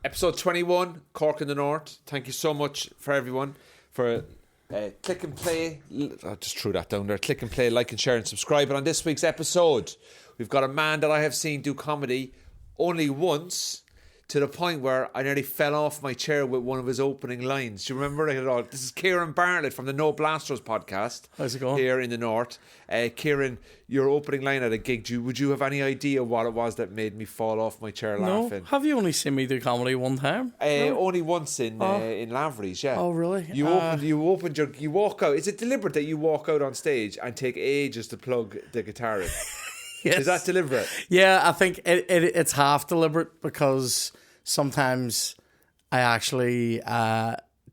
Episode 21, Cork in the North. Thank you so much for everyone for click and play. I just threw that down there. Click and play, like and share and subscribe. And on this week's episode, we've got a man that I have seen do comedy only once, to the point where I nearly fell off my chair with one of his opening lines. Do you remember it at all? This is Ciaran Bartlett from the No Blasters podcast. How's it going? Here in the North. Ciaran, your opening line at a gig, would you have any idea what it was that made me fall off my chair laughing? No, have you only seen me do comedy one time? No? Only once in Lavery's, yeah. Oh, really? You walk out. Is it deliberate that you walk out on stage and take ages to plug the guitar in? Yes. Is that deliberate? Yeah, I think it's half deliberate because sometimes I actually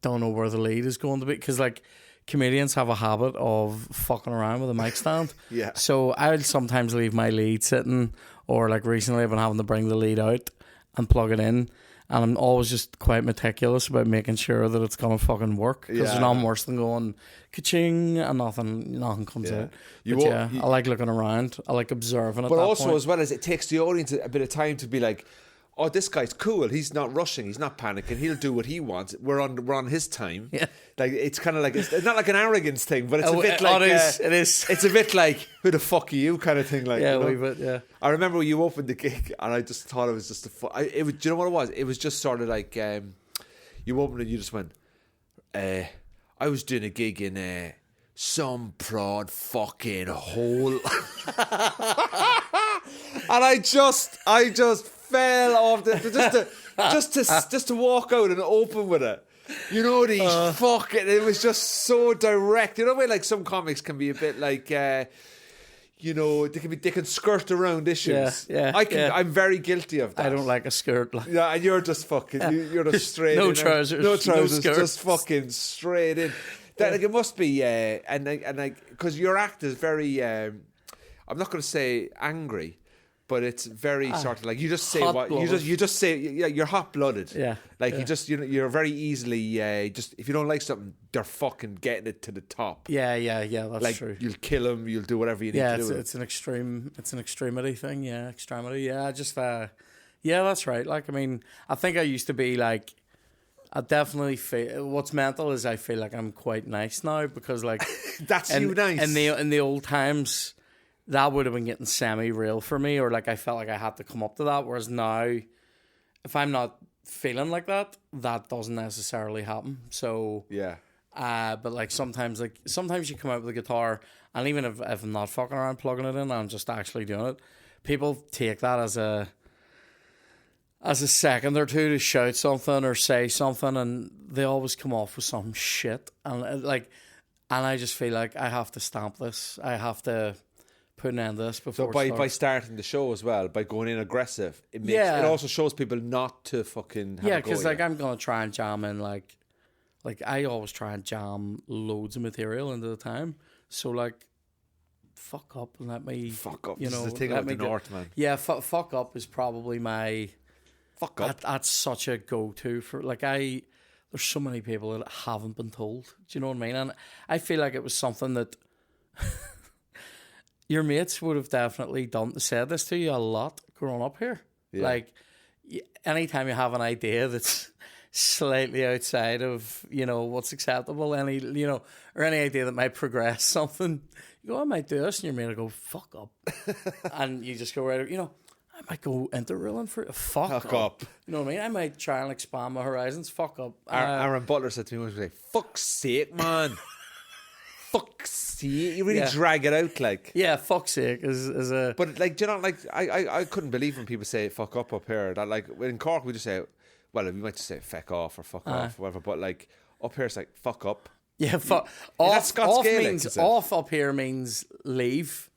don't know where the lead is going to be, because like comedians have a habit of fucking around with a mic stand. Yeah. So I'll sometimes leave my lead sitting, or like recently I've been having to bring the lead out and plug it in. And I'm always just quite meticulous about making sure that it's gonna fucking work, because there's nothing worse than going ka-ching and nothing comes out. I like looking around. I like observing it. But also, as well as it takes the audience a bit of time to be like, oh, this guy's cool. He's not rushing. He's not panicking. He'll do what he wants. We're on his time. Yeah. Like it's kind of like it's not like an arrogance thing, but it's a bit like it is. It's a bit like, who the fuck are you kind of thing. Like, yeah, you know? a wee bit. Yeah. I remember when you opened the gig, and I just thought it was just do you know what it was? It was just sort of like you opened and you just went, I was doing a gig in some prod fucking hole, and I just fell off just to walk out and open with it. You know, it was just so direct. You know, way like some comics can be a bit like, you know, they can skirt around issues. Yeah. I'm very guilty of that. I don't like a skirt. Yeah, and you're just fucking, you're just straight. No in trousers, no trousers, no just fucking straight in. That like it must be, and like because your act is very, I'm not going to say angry, but it's very sort of like you just say what you just say. Yeah, you're hot blooded. Yeah, like you're very easily just if you don't like something, they're fucking getting it to the top. Yeah. That's like, true. You'll kill them. You'll do whatever you need to do. It's an extremity thing. Yeah, extremity. Yeah, yeah, that's right. Like, I mean, I think I used to be like, I definitely feel what's mental is I feel like I'm quite nice now, because like that's you nice in the old times. That would have been getting semi-real for me, or like I felt like I had to come up to that. Whereas now, if I'm not feeling like that, that doesn't necessarily happen. So yeah. But like sometimes you come out with a guitar, and even if I'm not fucking around plugging it in, I'm just actually doing it. People take that as a second or two to shout something or say something, and they always come off with some shit. And I just feel like I have to stamp this. I have to put an end to this before. So by starting the show as well, by going in aggressive, it also shows people not to fucking have because like I'm gonna try and jam in like I always try and jam loads of material into the time. So like, fuck up and let me fuck up. You know, this is the thing about the North, man. Yeah, fuck up is probably my fuck up. That's such a go-to for like there's so many people that haven't been told. Do you know what I mean? And I feel like it was something that your mates would have definitely said this to you a lot growing up here. Yeah. Like, anytime you have an idea that's slightly outside of, you know, what's acceptable, or any idea that might progress something, you go, I might do this, and your mate will go, fuck up. And you just go right, you know, I might go into ruling for fuck up. You know what I mean? I might try and expand my horizons. Fuck up. Ciaran Butler said to me once, fuck's sake, man. Fuck's sake. You really drag it out, like. Yeah, fuck's sake is a... But, like, do you know, like, I couldn't believe when people say fuck up here. That, like, in Cork, we just say, well, we might just say feck off or fuck off or whatever. But, like, up here, it's like, fuck up. Yeah, off means... Off up here means leave,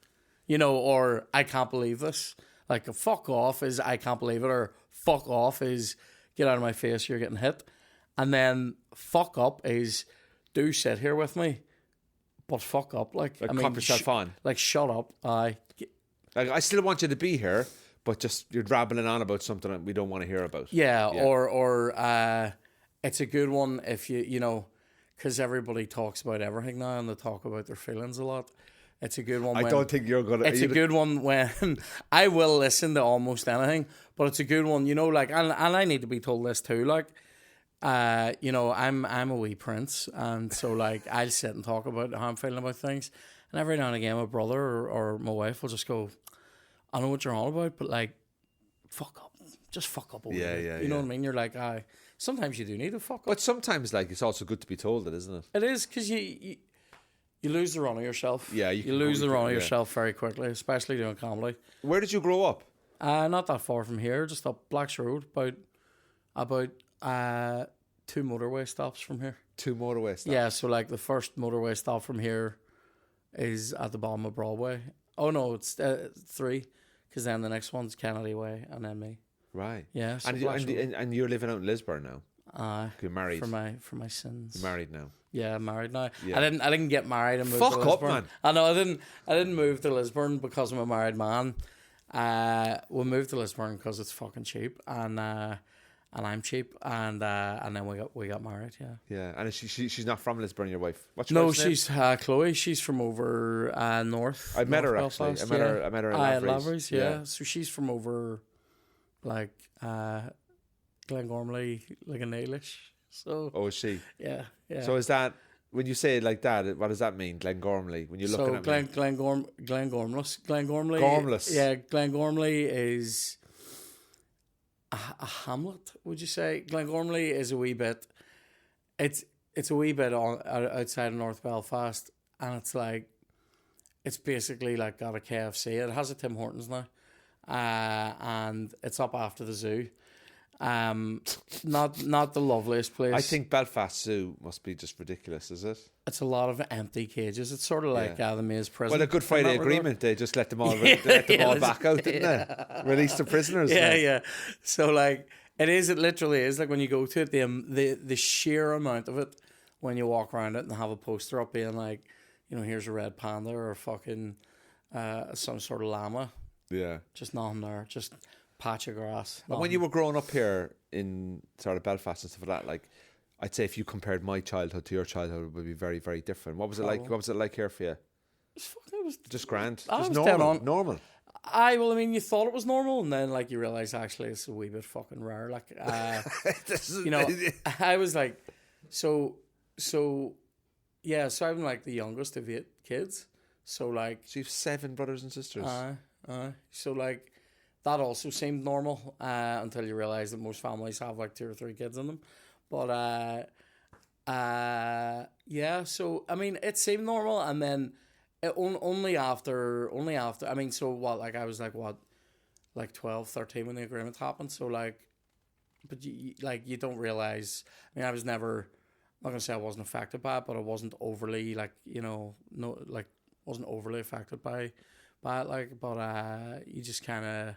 you know, or I can't believe this. Like, a fuck off is I can't believe it, or fuck off is get out of my face, you're getting hit. And then fuck up is do sit here with me, but fuck up. Like I mean, yourself on. Like, shut up. Like, I still want you to be here, but just you're rambling on about something that we don't want to hear about. Yeah. Or it's a good one if you know, because everybody talks about everything now and they talk about their feelings a lot. It's a good one. I don't think you're gonna. It's a good one when I will listen to almost anything, but it's a good one. You know, like, and I need to be told this too. Like, you know, I'm a wee prince, and so like I'll sit and talk about how I'm feeling about things, and every now and again, my brother or my wife will just go, "I know what you're on about, but like, fuck up, just fuck up." You know what I mean? You're like, sometimes you do need to fuck up, but sometimes like it's also good to be told it, isn't it? It is, because you lose the run of yourself. Yeah, you lose the run of yourself very quickly, especially doing comedy. Where did you grow up? Not that far from here, just up Blacks Road, about 2 motorway stops from here. 2 motorway stops? Yeah, so like the first motorway stop from here is at the bottom of Broadway. Oh no, it's 3, because then the next one's Kennedy Way, and then me. Right. Yeah. So and you're living out in Lisburn now? You're married? For my sins. You're married now? Yeah, I'm married now. Yeah. I didn't get married and move to Lisburn. Fuck up, man. I know, I didn't move to Lisburn because I'm a married man. We moved to Lisburn because it's fucking cheap, and I'm cheap, and then we got married. Yeah. Yeah, and she's not from Lisburn, your wife. What's your wife's name? She's Chloe. She's from over north. I met her Belfast, actually. I met her at Lavery's. Yeah. So she's from over like Glengormley, like an Ailish. So. Oh, is she? Yeah. Yeah. So is that, when you say it like that, what does that mean, Glengormley? When you're looking at me? Glengormless. Gormless. Yeah, Glengormley is a hamlet, would you say? Glengormley is a wee bit. It's a wee bit outside of North Belfast, and it's basically like got a KFC. It has a Tim Hortons now, and it's up after the zoo. Not the loveliest place. I think Belfast Zoo must be just ridiculous, is it? It's a lot of empty cages. It's sort of like the Maze prison. Well, a Good Friday Agreement, they just let them all back out, didn't they? Release the prisoners. Yeah. So like it literally is like when you go to it, the sheer amount of it when you walk around it and have a poster up being like, you know, here's a red panda or fucking some sort of llama. Yeah. Just nothing there. Just patch of grass. And when you were growing up here in sort of Belfast and stuff like that, like, I'd say if you compared my childhood to your childhood, it would be very, very different. What was it like? What was it like here for you? It was just grand. Just normal. Well, I mean, you thought it was normal, and then like you realise actually it's a wee bit fucking rare. Like, you know, I was like, so yeah. So I'm like the youngest of 8 kids. So like, so you've 7 brothers and sisters. So like. That also seemed normal until you realise that most families have like 2 or 3 kids in them. But yeah, so I mean, it seemed normal, and then only after. I mean, so what? Like I was like 12, 13 when the agreement happened. So like, but you don't realise. I mean, I was never. I'm not gonna say I wasn't affected by it, but I wasn't overly wasn't overly affected by it. Like, but you just kind of.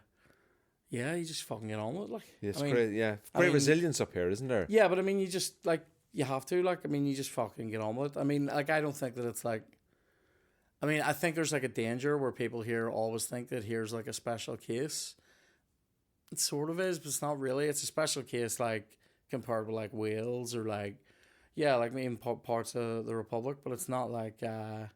Yeah, you just fucking get on with it. Like, it's great. Yeah, great resilience up here, isn't there? Yeah, but I mean, you just like you have to. Like, I mean, you just fucking get on with it. I mean, like, I don't think that it's like. I mean, I think there's like a danger where people here always think that here's like a special case. It sort of is, but it's not really. It's a special case, like compared with like Wales or like, like maybe parts of the Republic, but it's not like a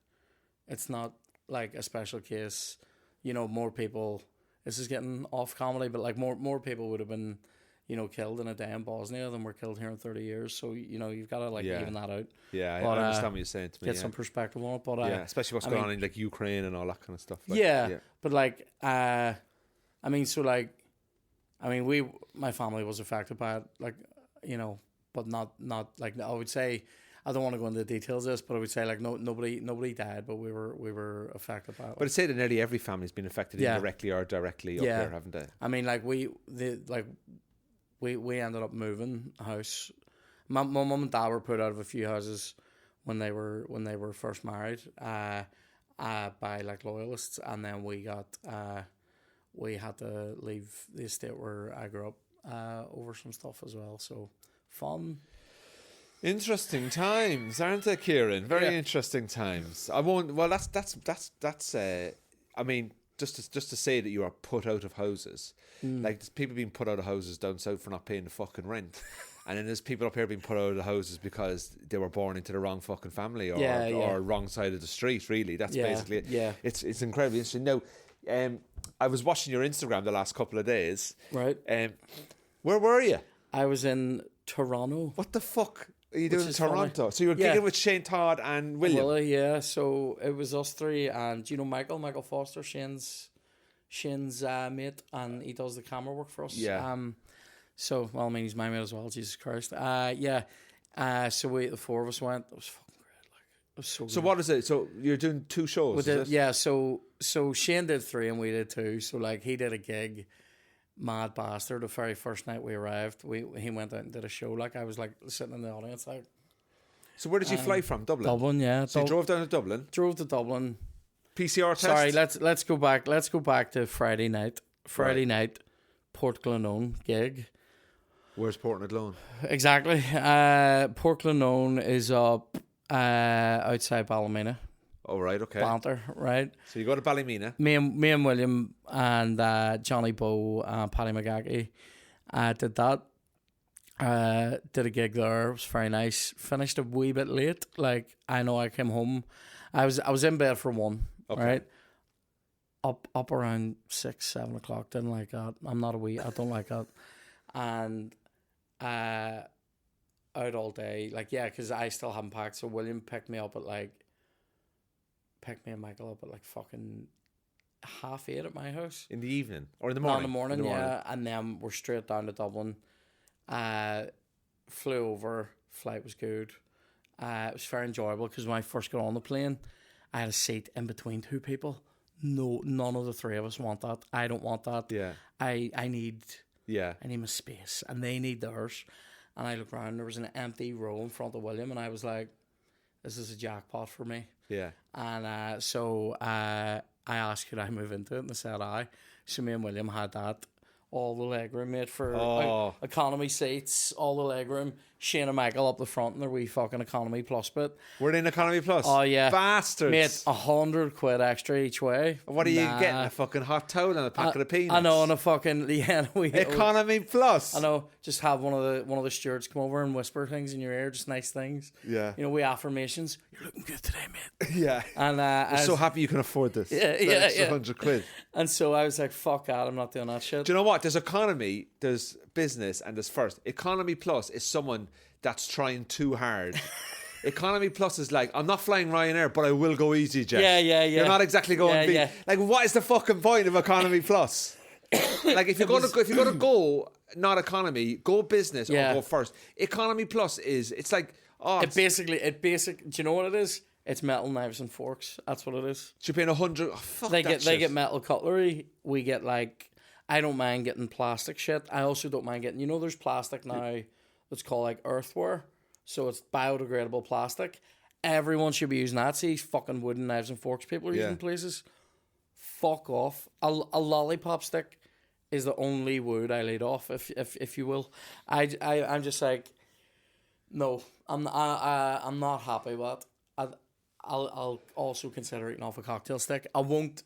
special case. You know, more people. This is getting off comedy, but like more people would have been, you know, killed in a day in Bosnia than were killed here in 30 years. So, you know, you've got to like even that out. Yeah, I understand what you're saying to me. Get some perspective on it. But especially what's going on in like Ukraine and all that kind of stuff. Like, but like, I mean, so like, I mean, my family was affected by it, like, you know, but not like, I would say, I don't want to go into the details of this, but I would say like nobody died, but we were affected by it. But I'd say that nearly every family's been affected indirectly or directly up here, haven't they? I mean, like we ended up moving a house. My mum and dad were put out of a few houses when they were first married, by like loyalists, and then we had to leave the estate where I grew up over some stuff as well. So fun. Interesting times, aren't they, Ciaran? Very interesting times. I won't. Well, that's. I mean, just to say that you are put out of houses. Like there's people being put out of houses down south for not paying the fucking rent. And then there's people up here being put out of the houses because they were born into the wrong fucking family or wrong side of the street, really. That's basically it. Yeah. It's incredibly interesting. Now, I was watching your Instagram the last couple of days. Right. Where were you? I was in Toronto. What the fuck are you doing in Toronto? Funny. So you were gigging with Shane Todd and William? Willie, yeah. So it was us three and, Michael Foster, Shane's mate, and he does the camera work for us. Yeah. So, well, I mean, he's my mate as well, Jesus Christ. So the four of us went. It was fucking great. Like, it was so good. So what is it? So you're doing 2 shows, is it? Yeah, so Shane did 3 and we did 2. So, like, he did a gig, mad bastard, the very first night we arrived. He went out and did a show. Like, I was, like, sitting in the audience, like... So where did you fly from? Dublin? Dublin, yeah. So you drove down to Dublin? Drove to Dublin. PCR test? Sorry, let's go back. Let's go back to Friday night. Friday night, Port Glenone gig. Where's Port Glenone? Exactly. Port Glenone is up outside Ballymena. Oh, right, okay. Banter, right? So you go to Ballymena. Me and William and Johnny Bow and Paddy McGaggy did that. Did a gig there. It was very nice. Finished a wee bit late. Like, I know I came home. I was in bed for 1, right? Up around 6, 7 o'clock. Didn't like that. I'm not a wee. I don't like that. And out all day. Like, yeah, because I still haven't packed. So William picked me and Michael up at like fucking 8:30 at my house. In the evening? Or in the morning? No, in the morning, yeah. And then we're straight down to Dublin. Flew over. Flight was good. It was very enjoyable because when I first got on the plane, I had a seat in between 2 people. No, none of the 3 of us want that. I don't want that. Yeah. I need my space, and they need theirs. And I looked around, there was an empty row in front of William, and I was like, this is a jackpot for me. Yeah. And so I asked, could I move into it? And they said aye. So me and William had that. All the legroom, mate, for economy seats, all the legroom. Shane and Michael up the front in their wee fucking economy plus bit. We're in economy plus? Oh, yeah. Bastards. Mate, 100 quid extra each way. What are you getting? A fucking hot towel and a packet of peanuts? I know, and a fucking... Yeah, economy plus? I know. Just have one of the stewards come over and whisper things in your ear, just nice things. Yeah. We affirmations. You're looking good today, mate. Yeah. And I'm so happy you can afford this. Yeah. 100 quid. And so I was like, fuck that, I'm not doing that shit. Do you know what? There's economy, there's business, and there's first. Economy plus is someone that's trying too hard. Economy plus is like, I'm not flying Ryanair, but I will go EasyJet. Yeah. You're not exactly going yeah. Like, what is the fucking point of economy plus? Like, if you're going to go not economy, go business or go first. Economy plus it's like, do you know what it is? It's metal knives and forks. That's what it is. You're paying 100. Oh, fuck they that get metal cutlery. We get like, I don't mind getting plastic shit. I also don't mind getting, there's plastic now that's called like earthware. So it's biodegradable plastic. Everyone should be using that. See, fucking wooden knives and forks people are using places. Fuck off. A lollipop stick is the only wood I laid off, if you will. I'm just like, no, I'm not happy with it. I'll also consider eating off a cocktail stick. I won't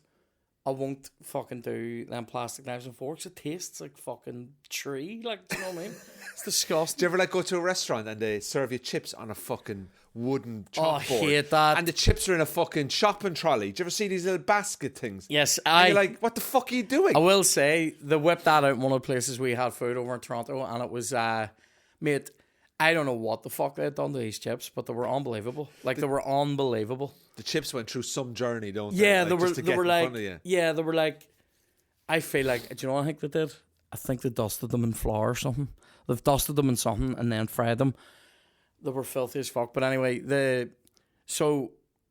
fucking do them plastic knives and forks. It tastes like fucking tree. Like, do you know what I mean? It's disgusting. Do you ever go to a restaurant and they serve you chips on a fucking wooden chalkboard? I hate that. And the chips are in a fucking shopping trolley. Do you ever see these little basket things? Yes, and you're like, what the fuck are you doing? I will say, they whipped that out in one of the places we had food over in Toronto, and it was, mate, I don't know what the fuck they had done to these chips, but they were unbelievable. Like, they were unbelievable. The chips went through some journey, don't they? Yeah, they were like, yeah, they were like, I feel like, do you know what I think they did? I think they dusted them in flour or something. They've dusted them in something and then fried them. They were filthy as fuck. But anyway,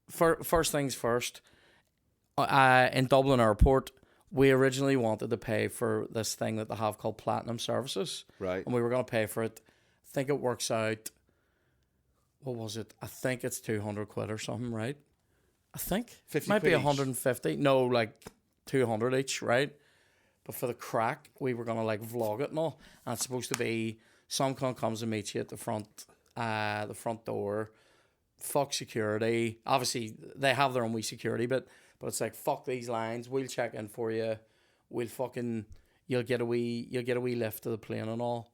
first things first, in Dublin Airport, we originally wanted to pay for this thing that they have called Platinum Services. Right. And we were going to pay for it. I think it works out, what was it? I think it's 200 quid or something, right? I think. 50 might be each. 150. No, like 200 each, right? But for the crack, we were going to like vlog it and all. And it's supposed to be some cunt comes and meets you at the front door. Fuck security. Obviously, they have their own wee security, but But it's like, fuck these lines. We'll check in for you. You'll get a wee lift to the plane and all.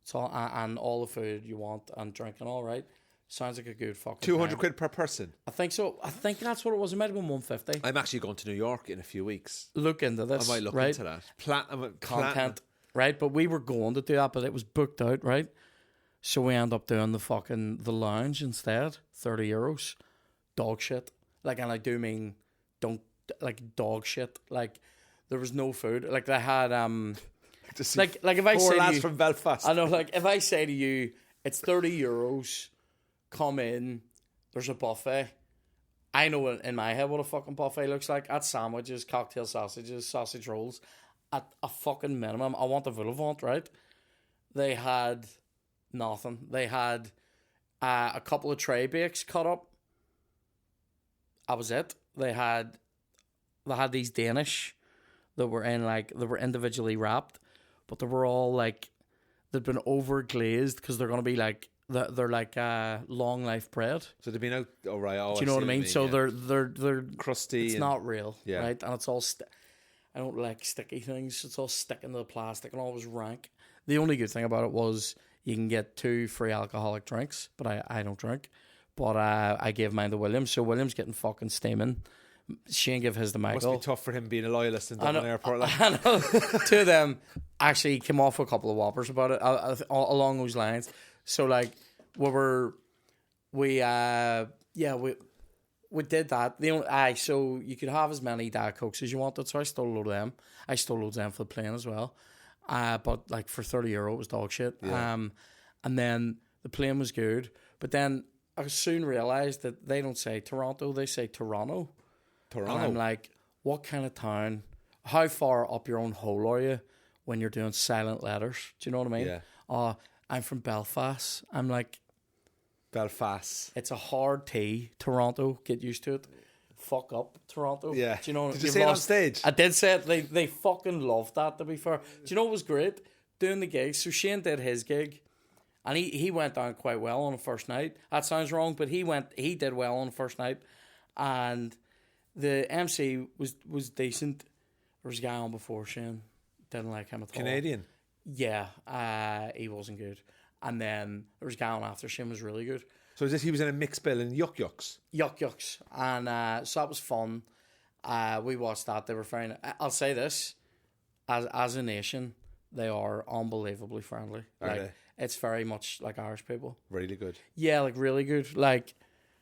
It's all and all the food you want and drink and all, right? Sounds like a good fucking 200 time. quid per person. I think so. I think that's what it was. It might have been 150. I'm actually going to New York in a few weeks. Look into this. I might look right? into that. Content, right? But we were going to do that, but it was booked out, right? So we end up doing the lounge instead. €30. Dog shit. Like, and I do mean dog shit. Like, there was no food. Like, they had like if I say lads to you, from Belfast. I know, like if I say to you, it's €30. Come in. There's a buffet. I know in my head what a fucking buffet looks like. At sandwiches, cocktail sausages, sausage rolls. At a fucking minimum, I want the vol-au-vent, right? They had nothing. They had a couple of tray bakes cut up. That was it. They had these Danish that were individually wrapped, but they were all like they'd been over glazed because they're gonna be like they're like long life bread. So they've been out. Oh right. Oh, Do you know what I mean? So they're crusty. It's not real, yeah. right? And it's all. I don't like sticky things. It's all sticking to the plastic and always rank. The only good thing about it was you can get 2 free alcoholic drinks, but I don't drink. But I gave mine to William, so William's getting fucking steaming. Shane gave his to Michael. Must be tough for him being a loyalist in Dublin Airport. Like. I know. 2 of them actually came off with a couple of whoppers about it along those lines. So like we did that. So you could have as many Diet Cokes as you wanted. So I stole a load of them. I stole loads of them for the plane as well. But like for €30 it was dog shit. Yeah. And then the plane was good. But then I soon realised that they don't say Toronto, they say Toronto. And I'm like, what kind of town? How far up your own hole are you when you're doing silent letters? Do you know what I mean? Yeah. I'm from Belfast. I'm like, Belfast. it's a hard T. Toronto. Get used to it. Fuck up, Toronto. Yeah. Do you know? Did you say it on stage? I did say it. They fucking loved that. To be fair, do you know what was great? Doing the gig. So Shane did his gig, and he went down quite well on the first night. That sounds wrong, but he did well on the first night, and the MC was decent. There was a guy on before Shane. Didn't like him at all. Canadian. Yeah, he wasn't good. And then there was a guy on after Shane was really good. So he was in a mixed bill in Yuck Yucks. Yuck Yucks. And so that was fun. We watched that. They were very... I'll say this. As a nation, they are unbelievably friendly. Are they? It's very much like Irish people. Really good. Yeah, like really good. Like,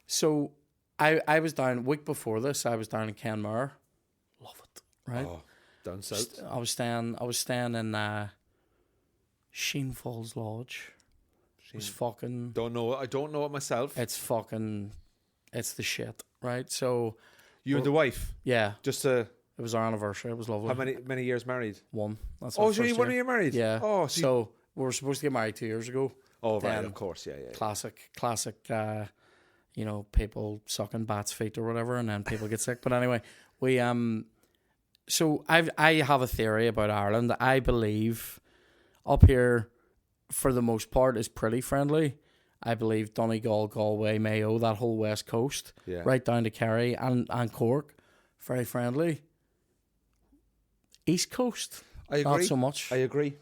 so I was down, week before this, I was down in Kenmare. Love it. Right? Oh, down south. I was staying in Sheen Falls Lodge. It's fucking... I don't know it myself. It's the shit, right? So... You and the wife? Yeah. It was our anniversary. It was lovely. How many years married? 1. That's so you 1 year married? Yeah. Oh, so we were supposed to get married 2 years ago. Oh, right, of course, yeah. Classic, people sucking bats' feet or whatever, and then people get sick. But anyway, we so I have a theory about Ireland. I believe up here, for the most part, is pretty friendly. I believe Donegal, Galway, Mayo, that whole west coast, right down to Kerry and Cork, very friendly. East Coast, I agree. not so much. I agree.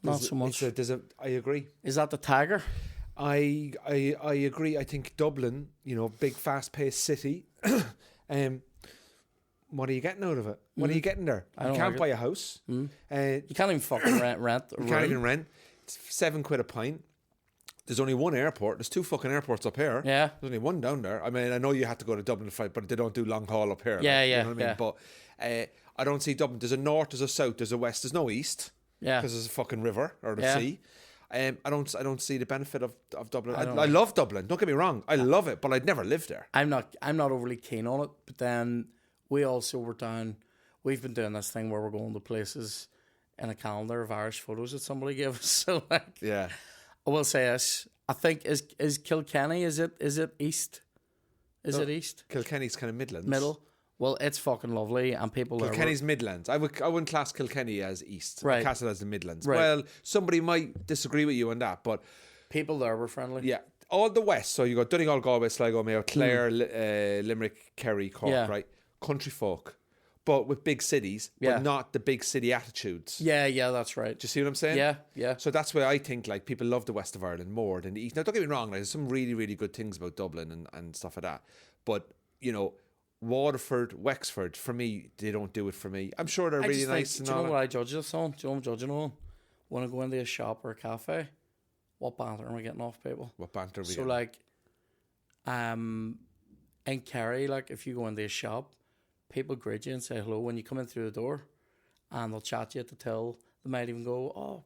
Not so much. I agree. Is that the Tiger? I agree. I think Dublin, big fast-paced city. What are you getting out of it? What are you getting there? You can't buy a house. You can't even fucking rent. You can't even rent. It's £7 a pint. There's only one airport. There's 2 fucking airports up here. Yeah. There's only one down there. I mean, I know you had to go to Dublin to flight, but they don't do long haul up here. Yeah, You know what I mean? But I don't see Dublin. There's a north, there's a south, there's a west. There's no east. Yeah. Because there's a fucking river or the sea. I don't see the benefit of Dublin. I love Dublin. Don't get me wrong. I love it, but I'd never live there. I'm not overly keen on it. But then we also were down. We've been doing this thing where we're going to places in a calendar of Irish photos that somebody gave us. So I will say this. I think is Kilkenny. Is it east? Is it east? Kilkenny's kind of Midlands. Middle. Well, it's fucking lovely, and people. Kilkenny's Midlands. I wouldn't class Kilkenny as east. Right. I class it as the Midlands. Right. Well, somebody might disagree with you on that, but people there were friendly. Yeah, all the west. So you got Donegal, Galway, Sligo, Mayo, Clare, Limerick, Kerry, Cork. Yeah. Right. country folk, but with big cities, but not the big city attitudes. Yeah, that's right. Do you see what I'm saying? Yeah. So that's why I think like people love the west of Ireland more than the east. Now, don't get me wrong, like, there's some really, really good things about Dublin and stuff like that. But, you know, Waterford, Wexford, for me, they don't do it for me. I'm sure they're really nice. Do you know what I judge this on? Do you know what I'm judging on? When I go into a shop or a cafe, what banter am I getting off people? What banter are we So, getting? like, in Kerry, like, if you go into a shop, people greet you and say hello when you come in through the door, and they'll chat to you at the till. They might even go, "Oh,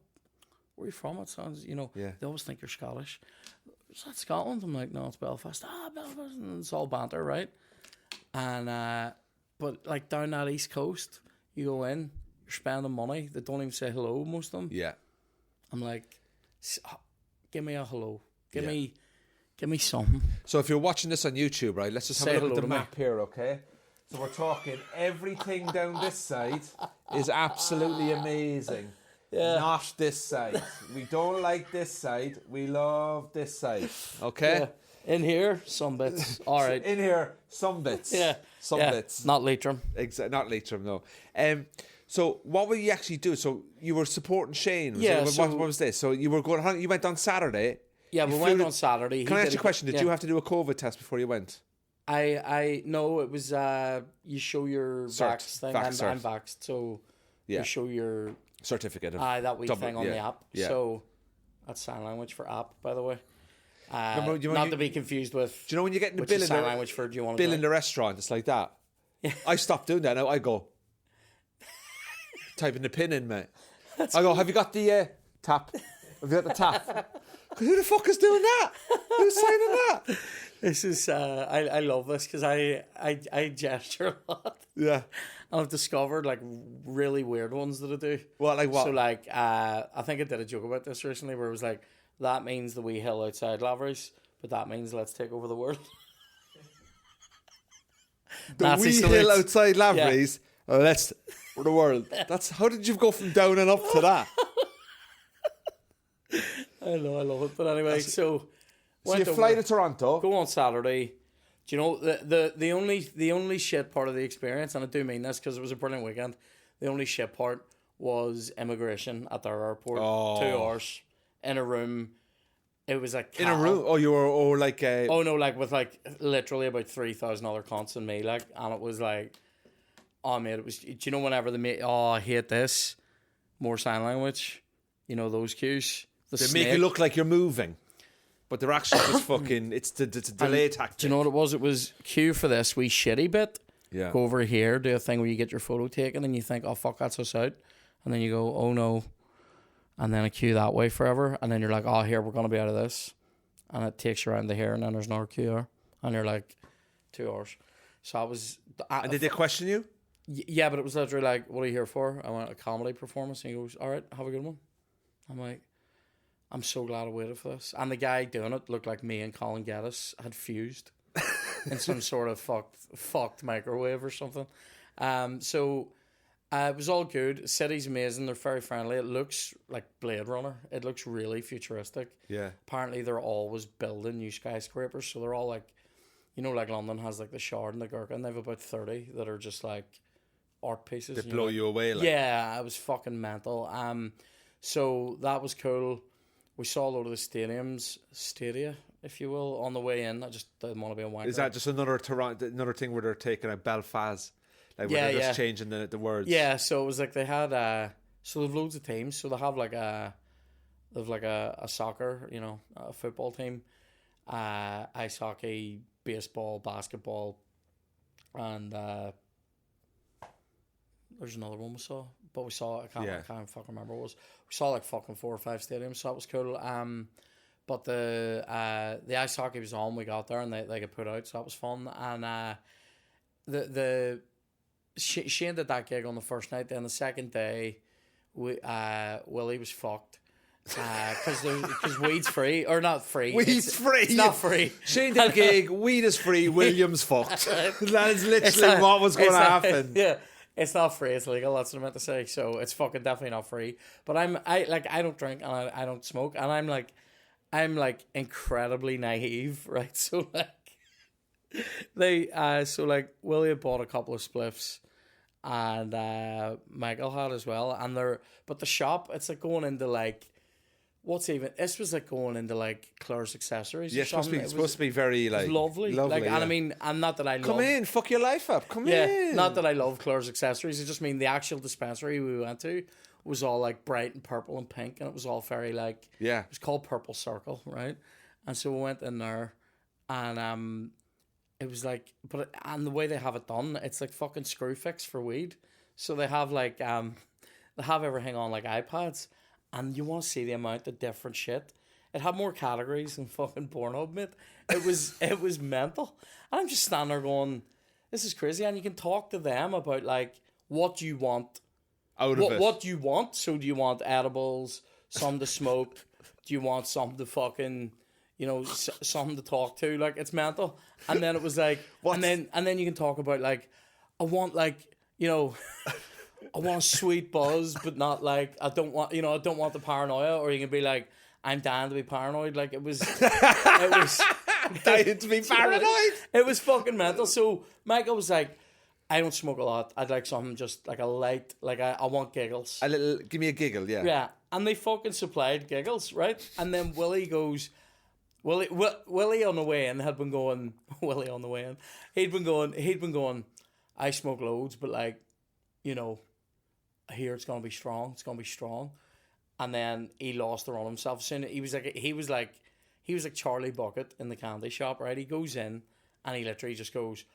where are you from?" It sounds, you know, they always think you're Scottish. Is that Scotland? I'm like, no, it's Belfast. Belfast. And it's all banter, right? And, but like down that East Coast, you go in, you're spending money. They don't even say hello, most of them. Yeah. I'm like, give me a hello. Give me something. So if you're watching this on YouTube, right, let's just have Say a look hello at the to me. map here, okay? So we're talking everything down this side is absolutely amazing. Yeah. Not this side. We don't like this side. We love this side. Okay? Yeah. In here, some bits. All right. In here, some bits. Yeah. Some bits. Not Leitrim. Not Leitrim, no. So what were you actually doing? So you were supporting Shane. What was this? So you were going. You went on Saturday. Yeah, we went on Saturday. Can I ask you a question? Did you have to do a COVID test before you went? I no, it was you show your vax thing. I'm vaxxed, so you show your certificate of that wee thing on the app. Yeah. So that's sign language for app, by the way. Remember, not to be confused with. Do you know when you get in the which bill is sign language for? Do you want bill in the restaurant? It's like that. Yeah. I stopped doing that. Now I go typing the pin in, mate. I go, have you got the tap? Have you got the tap? Who the fuck is doing that? Who's signing that? This is I love this because I gesture a lot. Yeah. And I've discovered like really weird ones that I do. What, like what? So like I think I did a joke about this recently where it was like, that means the wee hill outside Lavery's, but that means let's take over the world. The Nazi wee salutes. hill outside Lavery's. Yeah. Let's for the world. That's how did you go from down and up to that? I know, I love it. But anyway, so you fly to Toronto. Go on Saturday. Do you know the only shit part of the experience, and I do mean this because it was a brilliant weekend. The only shit part was immigration at their airport. 2 hours in a room. It was like in a room. Oh, you were like a. Oh no, like with like literally about 3,000 other cons and me, like, and it was like, oh mate, it was. Do you know whenever they make? Oh, I hate this. More sign language. You know those cues. They make it look like you're moving, but they're actually just fucking. It's the delay tactic. Do you know what it was? It was cue for this wee shitty bit. Yeah. Go over here, do a thing where you get your photo taken, and you think, oh fuck, that's us out, and then you go, oh no, and then a queue that way forever, and then you're like, oh here, we're gonna be out of this, and it takes you around the here, and then there's another queue, and you're like 2 hours. So I was. And did they question you? Yeah, but it was literally like, what are you here for? I went, a comedy performance, and he goes, all right, have a good one. I'm like, I'm so glad I waited for this. And the guy doing it looked like me and Colin Geddes had fused in some sort of fucked microwave or something. So it was all good. City's amazing. They're very friendly. It looks like Blade Runner. It looks really futuristic. Yeah. Apparently they're always building new skyscrapers. So they're all like, you know, like London has like the Shard and the Gherkin. They have about 30 that are just like art pieces. They blow you away. Like. Yeah, it was fucking mental. So that was cool. We saw a lot of the stadia, if you will, on the way in. I just didn't want to be a wanker. Is that just another thing where they're taking a Belfast, like where they're just changing the words? Yeah, so it was like they had so they've loads of teams. So they have like a soccer, you know, a football team, ice hockey, baseball, basketball, and there's another one we saw. But we saw, I can't fucking remember what it was. We saw like fucking 4 or 5 stadiums, so that was cool. But the ice hockey was on, we got there, and they got put out, so that was fun. And Shane did that gig on the first night. Then the second day, Willie was fucked. Because weed's free, or not free. Weed's free. It's not free. Shane did a gig, weed is free, William's fucked. That is literally what was going to happen. Yeah. It's not free, it's legal, that's what I meant to say. So it's fucking definitely not free. But I don't drink and I don't smoke, and I'm like incredibly naive, right? So like So like Willie had bought a couple of spliffs, and Michael had as well. And but the shop, it's like going into like, this was like going into like Claire's accessories. Yeah, or something. it's supposed to be very like lovely. Like, yeah. and I mean, and not that I come in, fuck your life up. Come in. Not that I love Claire's accessories. I just mean the actual dispensary we went to was all like bright and purple and pink, and it was all very like, yeah. It was called Purple Circle, right? And so we went in there, and it was like, and the way they have it done, it's like fucking screw fix for weed. So they have like they have everything on like iPads, and you want to see the amount of different shit. It had more categories than fucking Pornhub, mate. It was mental. And I'm just standing there going, this is crazy. And you can talk to them about like what you want. What do you want? So do you want edibles, some to smoke? Do you want something to fucking, something to talk to? Like, it's mental. And then it was like, and then you can talk about like, I want like, I want a sweet buzz, but not like, I don't want the paranoia. Or you can be like, I'm down to be paranoid. Like, it was dying to be paranoid. It was fucking mental. So Michael was like, I don't smoke a lot. I'd like something just like a light, like I want giggles. Give me a giggle, yeah. Yeah. And they fucking supplied giggles, right? And then Willie on the way in had been going, Willie on the way in, he'd been going, I smoke loads, but like, I hear it's going to be strong. And then he lost the run himself soon. He was like Charlie Bucket in the candy shop, right? He goes in and he literally just goes,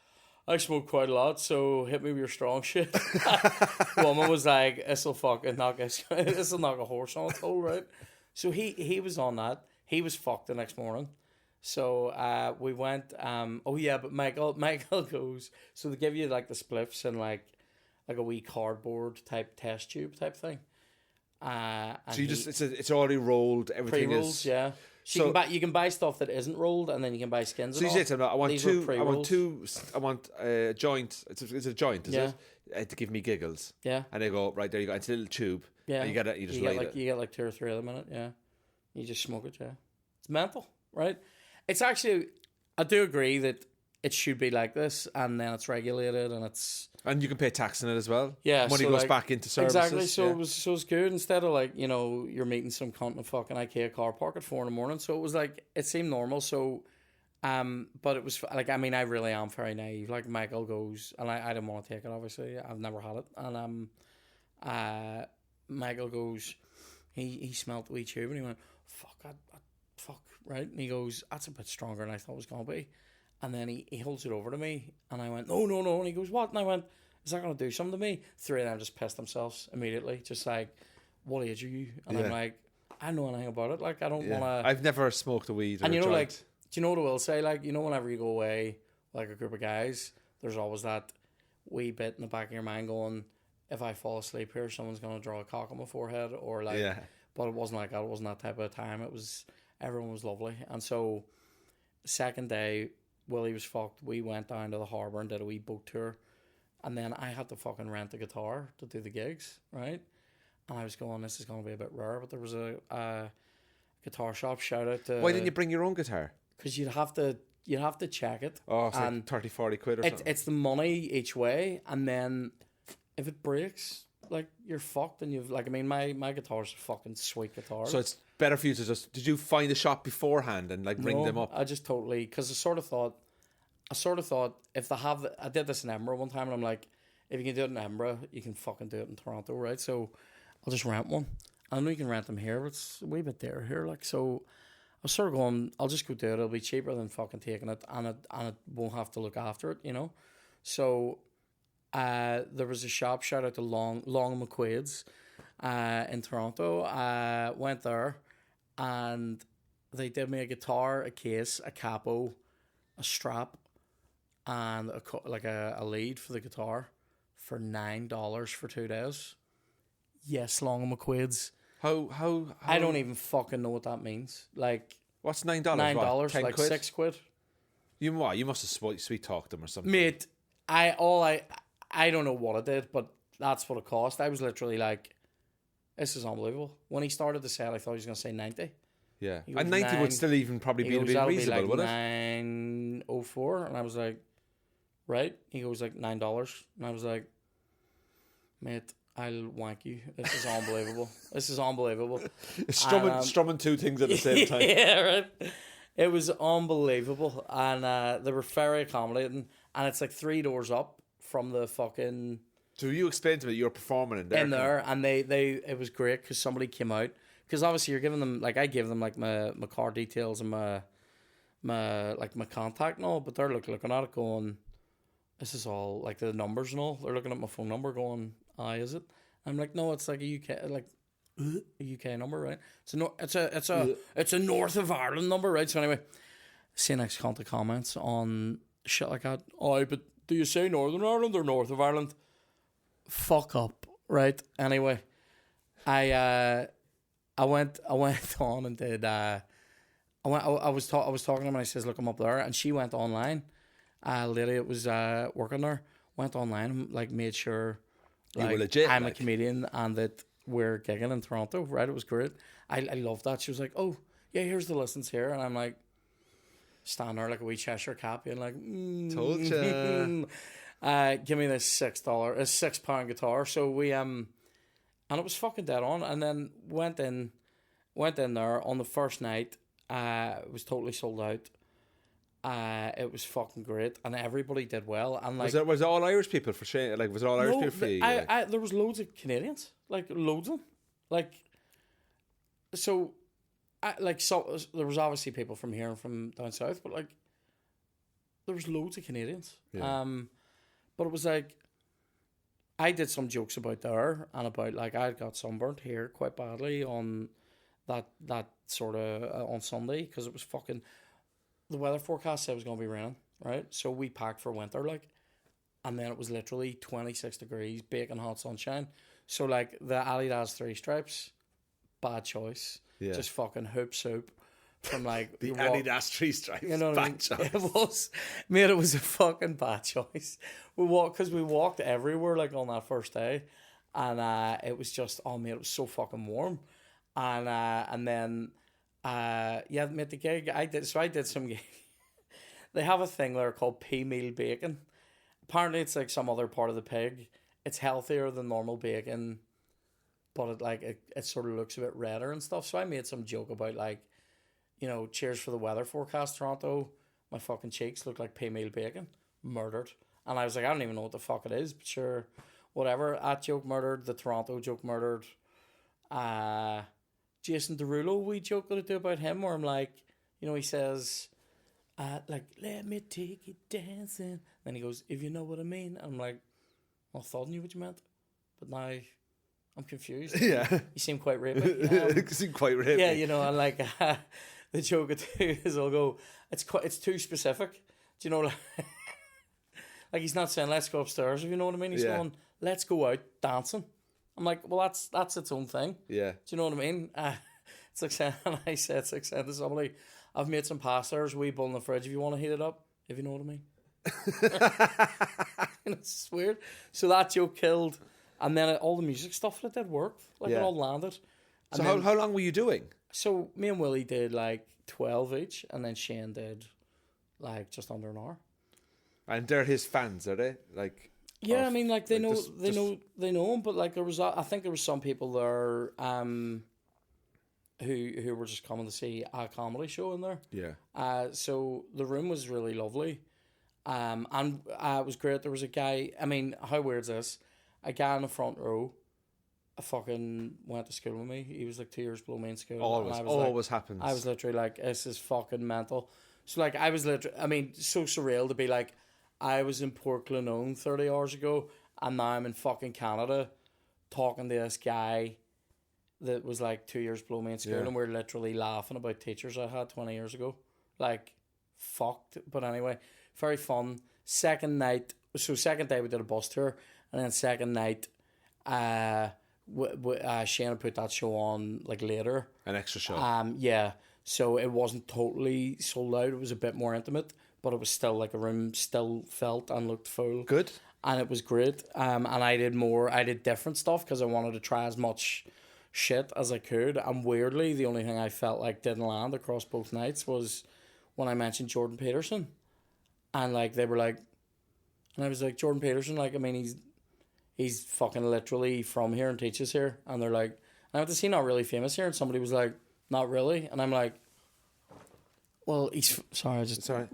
I smoke quite a lot, so hit me with your strong shit. Woman was like, this'll knock a horse on its hole, right? So he was on that. He was fucked the next morning. So we went, but Michael goes, so they give you like the spliffs and like a wee cardboard type test tube type thing. And so it's already rolled, everything pre-rolls, is... yeah. So you can buy stuff that isn't rolled, and then you can buy skins. So you said, I want a joint. It's a joint, is it? To give me giggles. Yeah. And they go, right, there you go. It's a little tube. Yeah. And you just light it. You get like 2 or 3 of them in it. Yeah. You just smoke it. Yeah. It's mental, right? It's actually, I do agree that it should be like this, and then it's regulated, and you can pay tax on it as well. Yeah, money goes back into services. Exactly. So it was good. Instead of like, you're meeting some cunt in a fucking IKEA car park at 4 a.m. So it was like, it seemed normal. So, but it was like, I mean, I really am very naive. Like Michael goes, and I didn't want to take it. Obviously, I've never had it. And Michael goes, he smelled the wee tube and he went, fuck, right? And he goes, that's a bit stronger than I thought it was gonna be. And then he holds it over to me, and I went, no. And he goes, what? And I went, is that going to do something to me? 3 of them just pissed themselves immediately, just like, what age are you? And I'm like, I don't know anything about it. Like, I don't want to. I've never smoked a weed. And or a joint. like, do you know what I will say? Like, whenever you go away, like a group of guys, there's always that wee bit in the back of your mind going, if I fall asleep here, someone's going to draw a cock on my forehead, or like, but it wasn't like that. It wasn't that type of time. Everyone was lovely. And so, second day, Willie was fucked. We went down to the harbour and did a wee boat tour. And then I had to fucking rent a guitar to do the gigs, right? And I was going, this is going to be a bit rare. But there was a guitar shop, shout out to... Why didn't you bring your own guitar? Because you'd have to check it. Oh, it's like 30, 40 quid or something. It's the money each way. And then if it breaks, like, you're fucked. And you've, like, I mean, my guitar's a fucking sweet guitar. So it's better for you to just... Did you find a shop beforehand and, like, ring them up? I just totally... Because I sort of thought if they have... I did this in Edinburgh one time, and I'm like, if you can do it in Edinburgh, you can fucking do it in Toronto, right? So I'll just rent one. I know you can rent them here, but it's a wee bit there here. Like, so I was sort of going, I'll just go do it. It'll be cheaper than fucking taking it, and it won't have to look after it, So there was a shop, shout out to Long McQuaid's in Toronto. Went there, and they did me a guitar, a case, a capo, a strap, and a lead for the guitar for $9 for 2 days. Yes, Long McQuaid's. How? I don't even fucking know what that means. Like, what's $9? $9, like quid? £6. You must have sweet talked them or something. Mate, I don't know what I did, but that's what it cost. I was literally like, this is unbelievable. When he started the set, I thought he was going to say 90. Yeah. He goes, And 90 would still even probably be a bit reasonable, would it? 9.04, and I was like, right. He goes like $9, and I was like, mate, I'll wank you. This is unbelievable. This is unbelievable. Strumming two things at the same time. Yeah, right. It was unbelievable, and they were very accommodating. And it's like 3 doors up from the fucking. So you explained to me you're performing in there. And it was great because somebody came out, because obviously you're giving them, like, I gave them like my car details and my contact and all, but they're looking at it going, this is all like the numbers and all. They're looking at my phone number going, is it? I'm like, no, it's like a UK number, right? It's a North of Ireland number, right? So anyway, CNX contact comments on shit like that. Oh, but do you say Northern Ireland or North of Ireland? Fuck up, right? Anyway, I went on and did. I was talking to him and I says, look, I'm up there, and she went online. Lady that was working there went online, like, made sure, like, you were legit, I'm a comedian and that we're gigging in Toronto, right? It was great. I loved that. She was like, oh yeah, here's the listens here, and I'm like, standing there like a wee Cheshire cat, being like, told you. Give me this £6 guitar. So we and it was fucking dead on. And then went in there on the first night. It was totally sold out. It was fucking great, and everybody did well. And like, was it all Irish people for Shane? Like, was it all Irish people for you? There was loads of Canadians, like loads of them, like. So, there was obviously people from here and from down south, but like, there was loads of Canadians. Yeah. But it was like, I did some jokes about there and about, like, I got sunburnt here quite badly on that sort of on Sunday, because it was fucking. The weather forecast said it was going to be raining, right? So we packed for winter, like, and then it was literally 26 degrees, baking hot sunshine. So, like, the Adidas 3 stripes, bad choice. Yeah. Just fucking hoop soup from, like, the Adidas 3 stripes. You know what I mean? Choice. It was, mate, it was a fucking bad choice. We walked everywhere, like, on that first day, and it was just, oh mate, it was so fucking warm, and then. Mate, the gig I did some gig. They have a thing there called pea meal bacon. Apparently, it's like some other part of the pig. It's healthier than normal bacon, but it sort of looks a bit redder and stuff. So I made some joke about, like, you know, cheers for the weather forecast, Toronto. My fucking cheeks look like pea meal bacon. Murdered. And I was like, I don't even know what the fuck it is, but sure, whatever. That joke murdered. The Toronto joke murdered. Jason Derulo, we joke that I do about him, where I'm like, you know, he says, like, let me take you dancing. Then he goes, if you know what I mean. And I'm like, well, I thought I knew what you meant, but now I'm confused. Yeah. You seem quite rapey. You seem quite rapey. Yeah, you know, and like, the joke I do is I'll go, it's too specific. Do you know, like he's not saying, let's go upstairs, if you know what I mean. He's going, let's go out dancing. I'm like, well, that's its own thing. Yeah. Do you know what I mean? It's like saying, I said, it's like saying to somebody, I've made some pasta, there's a wee bowl in the fridge if you want to heat it up, if you know what I mean. And it's weird. So that joke killed, and then all the music stuff that did work. Like, it all landed. And so how long were you doing? So me and Willie did like 12 each, and then Shane did like just under an hour. And they're his fans, are they? Like. Yeah, I mean, like, they know him, but like, I think there was some people there who were just coming to see a comedy show in there. Yeah. So the room was really lovely, and it was great. There was a guy. I mean, how weird is this? A guy in the front row, fucking went to school with me. He was like 2 years below me in school. Always happens. I was literally like, this is fucking mental. So like, I was literally, I mean, so surreal to be like, I was in Port Glenone 30 hours ago, and now I'm in fucking Canada talking to this guy that was like 2 years below me in school, and we're literally laughing about teachers I had 20 years ago. Like, fucked. But anyway, very fun. Second day we did a bus tour, and then second night, Shane put that show on like later. An extra show. Yeah. So it wasn't totally sold out. It was a bit more intimate, but it was still like a room still felt and looked full. Good. And it was great. And I did different stuff because I wanted to try as much shit as I could. And weirdly, the only thing I felt like didn't land across both nights was when I mentioned Jordan Peterson. And like they were like, and I was like, Jordan Peterson, like, I mean, he's fucking literally from here and teaches here. And they're like, I went to see, not really famous here. And somebody was like, not really. And I'm like, well,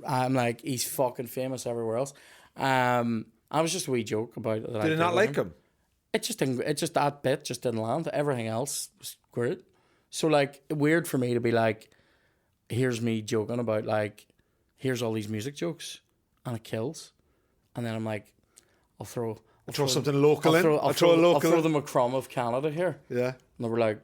I'm like, he's fucking famous everywhere else. I was just a wee joke about it. Did you not like him? It just that bit just didn't land. Everything else was great. So like, weird for me to be like, here's me joking about like, here's all these music jokes, and it kills. And then I'm like, I'll throw something local in. I'll throw them a crumb of Canada here. Yeah. And they were like,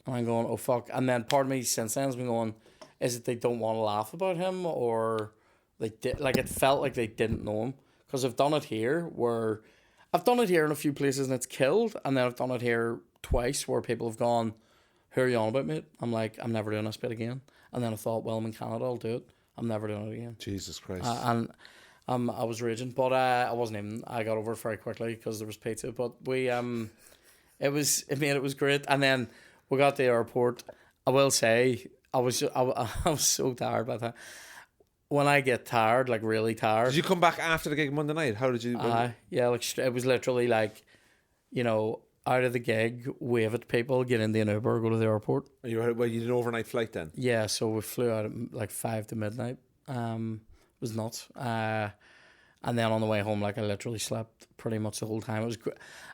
and I'm going, oh fuck. And then part of me since then has been going, is it they don't want to laugh about him, or they did? Like, it felt like they didn't know him, because I've done it here in a few places and it's killed, and then I've done it here twice where people have gone, who are you on about, mate? I'm like, I'm never doing this bit again. And then I thought, well, I'm in Canada, I'll do it. I'm never doing it again. Jesus Christ. And I was raging, but I wasn't even. I got over it very quickly because there was pizza. But it was great. And then we got to the airport. I will say, I was so tired by the time. When I get tired, like really tired. Did you come back after the gig Monday night? How did you? Yeah, like it was literally like, out of the gig, wave at people, get in the Uber, go to the airport. You did an overnight flight then? Yeah, so we flew out at like 5 to midnight. It was nuts. And then on the way home, like I literally slept pretty much the whole time. It was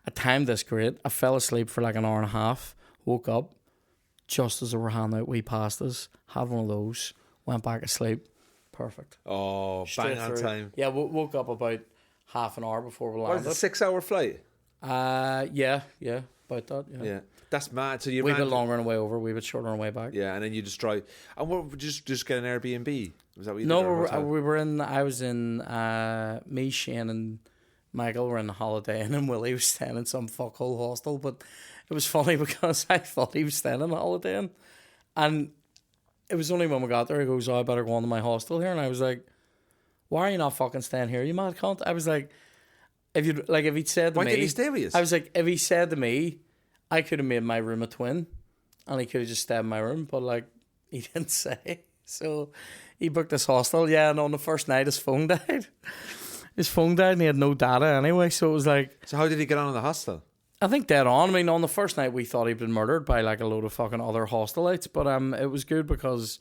I timed this great. I fell asleep for like an hour and a half. Woke up just as they were handing out wee pastas. Had one of those. Went back to sleep. Perfect. Oh, Straight bang on through. time. Yeah, we woke up about half an hour before we landed. Was it a 6-hour flight? Yeah, about that. Yeah, that's mad. So you a bit longer on the way over, a bit shorter on the way back. Yeah, and then you just drive. And what? Just get an Airbnb? Was that what you did? No, we were in. I was in. Me, Shane, and Michael were in the Holiday Inn, and Willie was staying in some fuckhole hostel. But it was funny because I thought he was staying in the Holiday Inn, and it was only when we got there he goes, "Oh, I better go on to my hostel here," and I was like, "Why are you not fucking staying here, you mad cunt?" I was like, if he'd said to me, why didn't he stay with you? I was like, if he said to me, I could have made my room a twin, and he could have just stayed in my room, but like he didn't say. So he booked this hostel. Yeah, and on the first night his phone died. And he had no data anyway. So it was like. So how did he get on in the hostel? I think dead on. I mean, on the first night we thought he'd been murdered by like a load of fucking other hostelites, but it was good because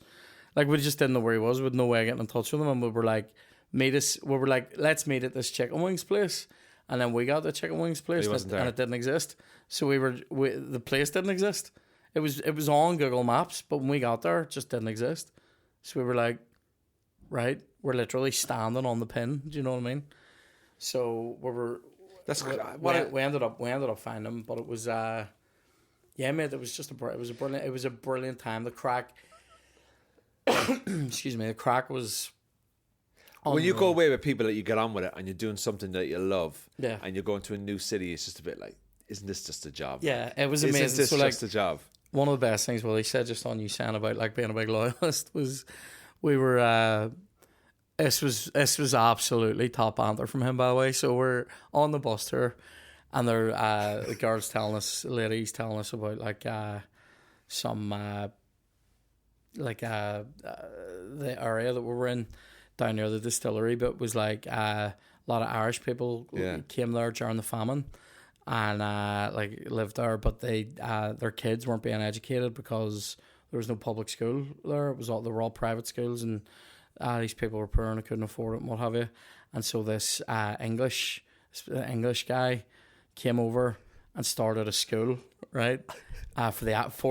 like we just didn't know where he was. We had no way of getting in touch with him, and we were like, let's meet at this chicken wings place. And then we got the chicken wings place, and it didn't exist. So the place didn't exist. It was on Google Maps, but when we got there, it just didn't exist. So we were like, right, we're literally standing on the pin. Do you know what I mean? So we ended up finding him, but it was yeah, mate. It was just it was a brilliant time. The crack, excuse me, the crack was. When you go away with people that you get on with it and you're doing something that you love, yeah, and you're going to a new city, it's just a bit like, isn't this just a job? Yeah, it was amazing. Isn't this just a job? One of the best things, well, he said just on you saying about like being a big loyalist was, we were. This was absolutely top anther from him, by the way. So we're on the bus tour, and they're the girls ladies telling us about like some the area that we were in down near the distillery, but it was like a lot of Irish people came there during the famine and like lived there, but they their kids weren't being educated because there was no public school there. They were all private schools, and these people were poor and they couldn't afford it and what have you. And so this English guy came over and started a school, right, for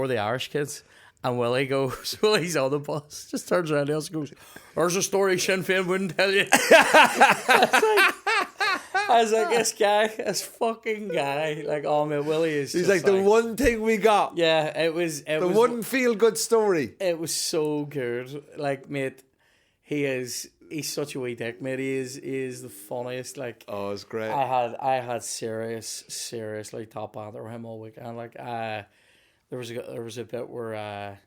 the Irish kids. And Willie's on the bus, just turns around to us and goes, "There's a story Sinn Féin wouldn't tell you." I was like, this fucking guy, like, oh man, Willie is. He's like the one thing we got. Yeah, it was one feel good story. It was so good, like, mate. He's such a wee dick, mate. He is the funniest. Like, oh, it's great. I had seriously top bother with him all weekend. Like, there was a bit where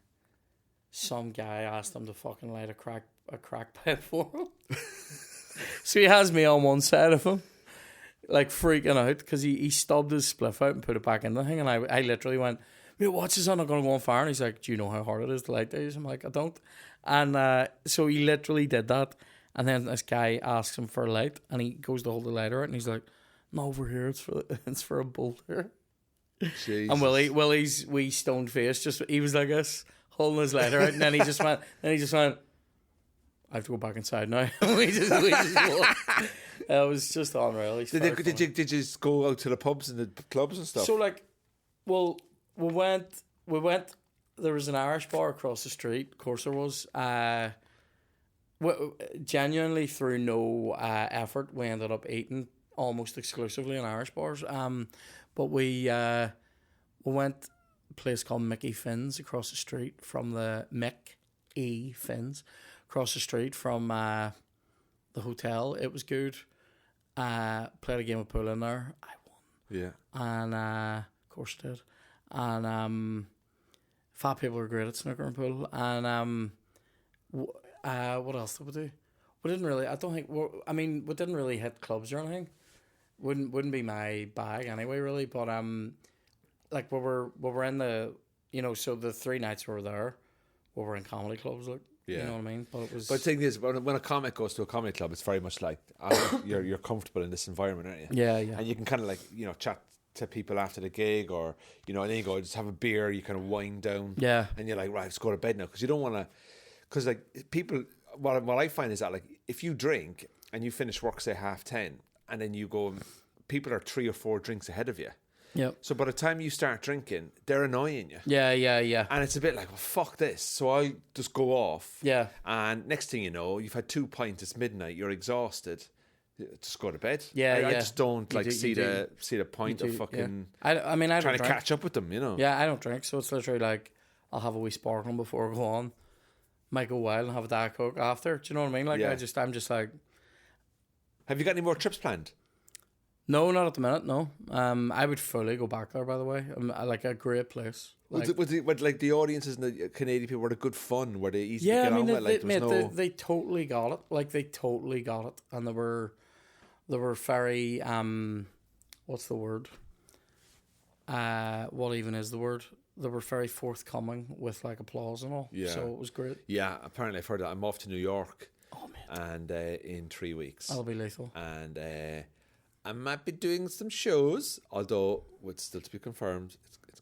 some guy asked him to fucking light a crack pipe for him. So he has me on one side of him, like freaking out because he stubbed his spliff out and put it back in the thing, and I literally went, mate, watch this, I'm not going to go on fire. And he's like, do you know how hard it is to light these? I'm like, I don't. And so he literally did that, and then this guy asks him for a light, and he goes to hold the lighter out, and he's like, no, over here, it's for a bolter. Jesus. And Willie's wee stoned face, he was like this, holding his lighter out, and then he just went, I have to go back inside now. we just walked. It was just unreal. Did you just go out to the pubs and the clubs and stuff? So like, well, we went. There was an Irish bar across the street. Of course, there was. Genuinely, through no effort, we ended up eating almost exclusively in Irish bars. But we went to a place called Mickey Finn's across the street from the Finn's across the street from the hotel. It was good. Played a game of pool in there. I won. Yeah. And of course I did. And fat people are great at snooker and pool. And what else did we do? We didn't really. I don't think. We didn't really hit clubs or anything. Wouldn't be my bag anyway, really. But like we were in the, so the 3 nights we were there, we were in comedy clubs, like. Yeah. You know what I mean? But it was. But the thing is, when a comic goes to a comedy club, it's very much like you're comfortable in this environment, aren't you? Yeah, yeah. And you can kind of like chat to people after the gig, or and then you go just have a beer, you kind of wind down. Yeah. And you're like, right, let's go to bed now, because you don't want to, because like people, what I find is that like if you drink and you finish work say 10:30, and then you go, people are 3 or 4 drinks ahead of you. Yep. So by the time you start drinking, they're annoying you. Yeah. And it's a bit like, well, fuck this. So I just go off. Yeah. And next thing you know, you've had 2 pints, it's midnight, you're exhausted. Just go to bed. Yeah, I just don't see the point of fucking I don't trying to drink. catch up with them, Yeah, I don't drink, so it's literally like I'll have a wee sparkling before I go on. Might go wild and have a Diet Coke after. Do you know what I mean? Like Yeah. I'm just like. Have you got any more trips planned? No, not at the minute. No. I would fully go back there. By the way, I like a great place. Like, Was the audiences and the Canadian people, were they good fun? Were they easy to yeah, get I mean, on with? they totally got it. Like they totally got it, and they were very what's the word? What even is the word? They were very forthcoming with like applause and all. Yeah. So it was great. Yeah, apparently I've heard that. I'm off to New York. Oh man. And in 3 weeks. That'll be lethal. And I might be doing some shows, although it's still to be confirmed. It's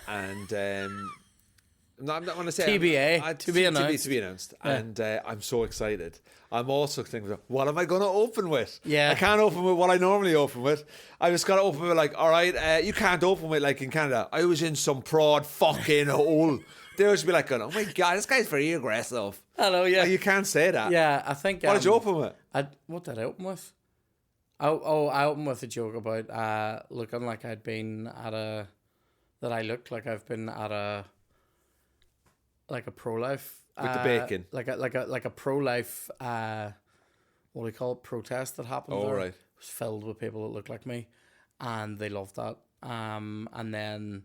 confirmed. And I'm not going to say TBA, to be announced. To be announced. Yeah. And I'm so excited. I'm also thinking, what am I going to open with? Yeah. I can't open with what I normally open with. I just got to open with like, all right, you can't open with like in Canada. I was in some prod fucking hole. They would just be like, oh my God, this guy's very aggressive. Hello, yeah. Like, you can't say that. Yeah, I think. What did you open with? What did I open with? I opened with a joke about looking like I've been at a pro-life With the bacon. like a pro-life what do you call it, protest that happened Oh, there. right. It was filled with people that looked like me, and they loved that. And then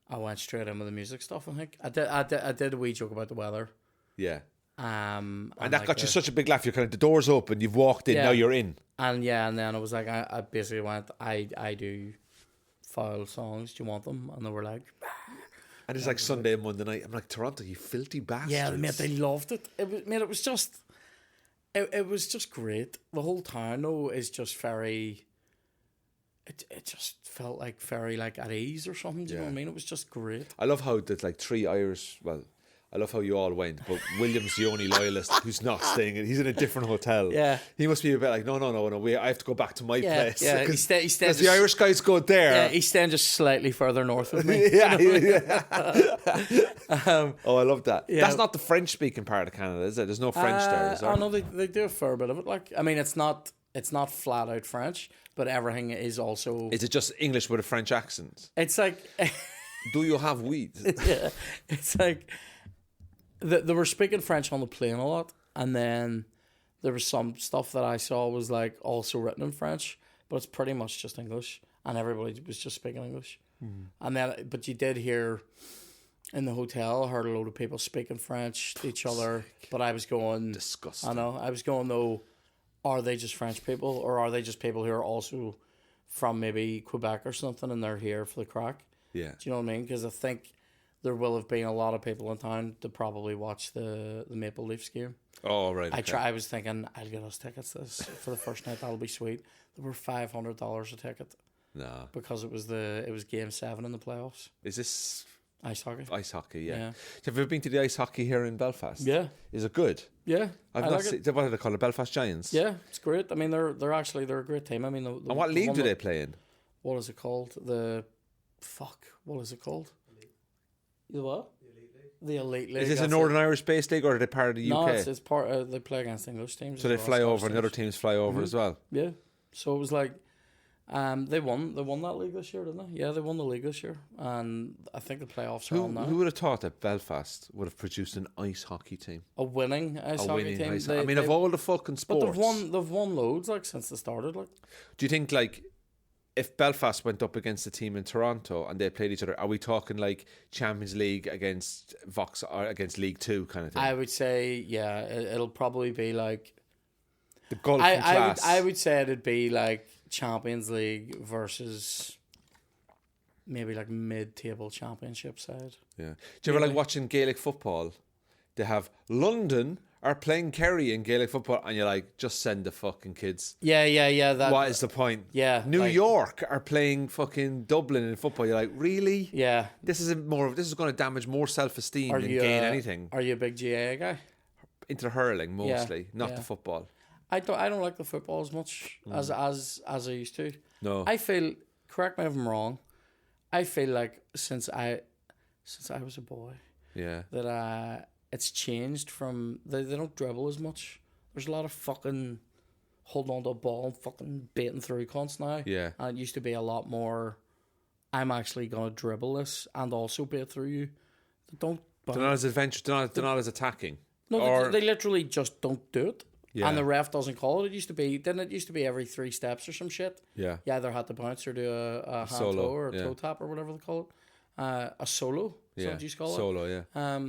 I went straight in with the music stuff. I think I did a wee joke about the weather. Yeah. And that like got you such a big laugh. You're kind of, the door's open, you've walked in, Yeah. now you're in. And then I was like, I basically went, I do foul songs. Do you want them? And they were like, And it's like Sunday and Monday night. I'm like, Toronto, you filthy bastards. yeah, mate, they loved it. It was just, it was just great. The whole town though is just very. It just felt like very like at ease or something. Do you know what I mean? It was just great. I love how there's like 3 Irish. Well, I love how you all went, but William's the only loyalist who's not staying. He's in a different hotel. Yeah. He must be a bit like, no. I have to go back to my place. Yeah. He stayed Because the Irish guys go there. Yeah, he's staying just slightly further north of me. yeah. Oh, I love that. Yeah. That's not the French-speaking part of Canada, is it? There's no French there, is there? I know they do a fair bit of it. Like, I mean, it's not flat out French, but everything is also. Is it just English with a French accent? It's like. Do you have weed? Yeah, it's like. They were speaking French on the plane a lot, and then there was some stuff that I saw was like also written in French, but it's pretty much just English, and everybody was just speaking English. And then, but you did hear in the hotel, I heard a load of people speaking French to each other, but I was going Disgusting. I know, I was going though. are they just French people, or are they just people who are also from maybe Quebec or something, and they're here for the crack? Yeah. Do you know what I mean? Because I think there will have been a lot of people in town to probably watch the Maple Leafs game. Oh, right. Okay. I was thinking, I'll get us tickets this for the first night. That'll be sweet. They were $500 a ticket. No. Because it was Game 7 in the playoffs. Is this ice hockey? Ice hockey, yeah. Yeah. Have you ever been to the ice hockey here in Belfast? Yeah. Is it good? Yeah. I've not seen. What do they call it? Belfast Giants. Yeah, it's great. I mean, they're a great team. I mean, and what league do they play in? What is it called? What is it called? The what? The Elite League. Is this a Northern Irish based league, or are they part of the UK? No, it's part. They play against English teams. So they fly over, and the other teams fly over as well. Yeah. So it was like, they won that league this year, didn't they? Yeah, they won the league this year, and I think the playoffs are on now. Who would have thought that Belfast would have produced an ice hockey team? A winning ice hockey team. Of all the fucking sports, but they've won loads like since they started. Like, do you think like, if Belfast went up against a team in Toronto and they played each other, are we talking like Champions League against Vox or against League Two kind of thing? I would say, yeah, it'll probably be like the golfing class. I would say it'd be like Champions League versus maybe like mid-table championship side. Yeah. Do you ever like watching Gaelic football? They have London are playing Kerry in Gaelic football, and you're like, just send the fucking kids. Yeah. What is the point? Yeah. New York are playing fucking Dublin in football. You're like, really? Yeah. This is going to damage more self-esteem than gain anything. Are you a big GAA guy? Into hurling mostly, not the football. I don't like the football as much as I used to. No. I feel, correct me if I'm wrong, I feel like since I was a boy, that it's changed from they don't dribble as much. There's a lot of fucking holding on to a ball and fucking baiting through cunts now. Yeah. And it used to be a lot more, I'm actually gonna dribble this and also bait through you. They're not as adventurous. They're not as attacking. No, they literally just don't do it. Yeah. And the ref doesn't call it. It used to be every 3 steps or some shit. Yeah. You either had to bounce or do a hand solo, toe or a toe tap or whatever they call it. A solo. Is that what you call it? Solo, yeah.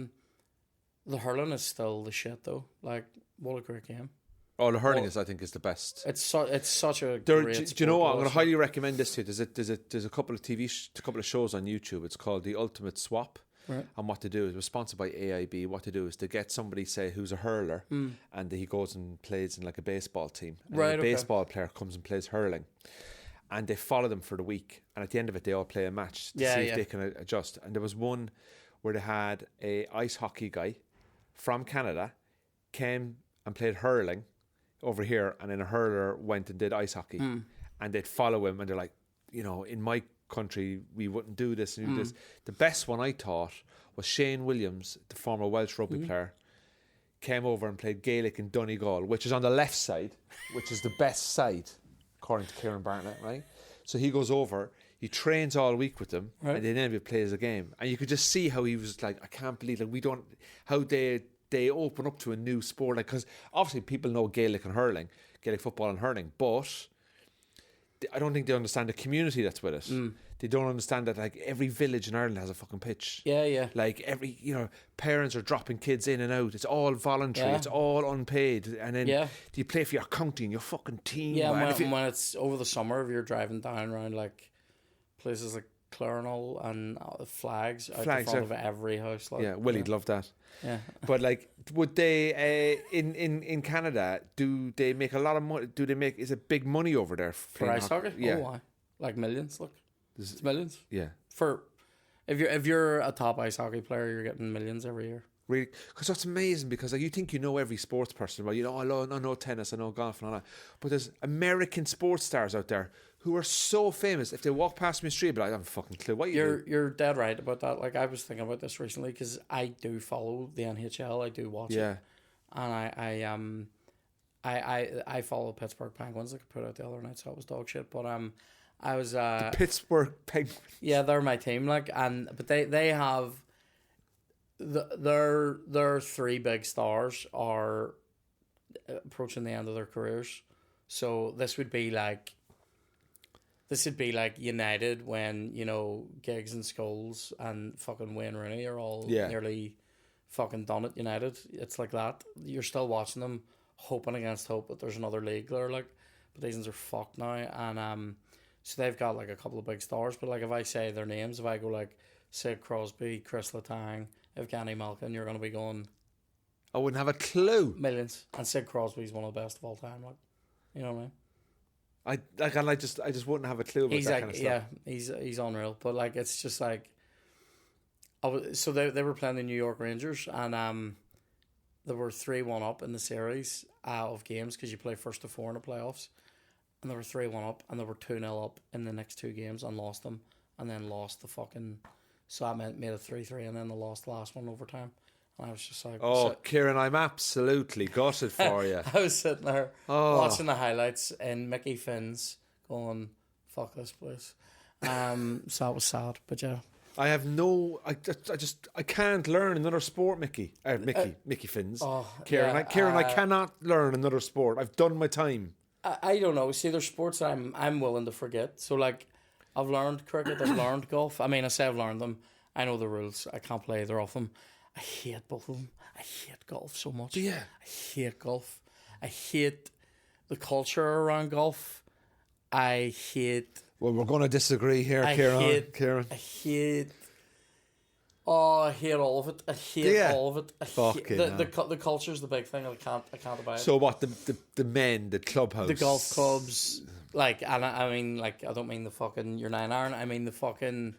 The hurling is still the shit though. Like, what a great game. Oh, the hurling I think is the best. It's such a great do you know what? I'm going to highly recommend this to you. There's a couple of shows on YouTube. It's called The Ultimate Swap. Right. And what to do is, we're sponsored by AIB. What to do is to get somebody, say, who's a hurler, and he goes and plays in like a baseball team. And the baseball player comes and plays hurling, and they follow them for the week. And at the end of it, they all play a match to see if they can adjust. And there was one where they had a ice hockey guy from Canada came and played hurling over here, and then a hurler went and did ice hockey, and they'd follow him, and they're like, in my country we wouldn't do this and do this. The best one I thought was Shane Williams, the former Welsh rugby player, came over and played Gaelic in Donegal, which is on the left side, which is the best side according to Ciaran Bartlett, right? So he goes over, he trains all week with them, and then he plays a game, and you could just see how he was like, I can't believe how they open up to a new sport, like, because obviously people know Gaelic football and hurling, but I don't think they understand the community that's with it. They don't understand that like every village in Ireland has a fucking pitch. Yeah. Like every, parents are dropping kids in and out. It's all voluntary. It's all unpaid. And then you play for your county and your fucking team. Yeah, when it's over the summer, if you're driving down around like places like Clarnell and flags out the front of every house. Like, yeah, Willie'd love that. Yeah. But like, would they in Canada? Do they make a lot of money? Is it big money over there for ice hockey? Yeah, why? Like millions. Look, it's millions. Yeah. For if you're a top ice hockey player, you're getting millions every year. Really, because that's amazing. Because like, you think you know every sports person, well, I know tennis, I know golf, and all that. But there's American sports stars out there who are so famous. If they walk past me in the street, but I don't have a fucking clue what you're dead right about that. Like, I was thinking about this recently because I do follow the NHL. I do watch it, and I follow Pittsburgh Penguins. Like I put out the other night, so it was dog shit. But I was the Pittsburgh Penguins. Yeah, they're my team. Like, but they have their 3 big stars are approaching the end of their careers. So this would be like United when, Giggs and Scholes and fucking Wayne Rooney are all nearly fucking done at United. It's like that. You're still watching them hoping against hope that there's another league there, like, but these ones are fucked now, and so they've got like a couple of big stars, but like if I say their names, if I go like Sid Crosby, Chris Letang, Evgeny Malkin, you're going to be going, I wouldn't have a clue. millions. And Sid Crosby's one of the best of all time, like, you know what I mean? I just wouldn't have a clue about He's that like, kind of stuff. yeah, he's unreal, but like it's just like, so they were playing the New York Rangers, and they were 3-1 up in the series of games because you play first to 4 in the playoffs, and they were 3-1 up, and they were 2-0 up in the next 2 games and lost them, and then lost the fucking, so that made it 3-3, and then they lost the last one overtime. And I was just like, oh, Ciaran, I'm absolutely gutted for you. I was sitting there watching the highlights and Mickey Finn's going, fuck this place. So that was sad, but yeah. I have I can't learn another sport, Mickey. Mickey Finn's. Ciaran, yeah, I cannot learn another sport. I've done my time. I don't know. See, there's sports that I'm willing to forget. So like, I've learned cricket, I've learned golf. I mean, I say I've learned them. I know the rules. I can't play either of them. I hate both of them. I hate golf so much. Yeah. I hate golf. I hate the culture around golf. I hate... Well, we're going to disagree here, Ciaran. I hate... Oh, I hate all of it. I hate all of it. The culture's the big thing. I can't abide it. So what, the men, the clubhouse... The golf clubs, like, and I mean, like, I don't mean the fucking your 9-iron. I mean the fucking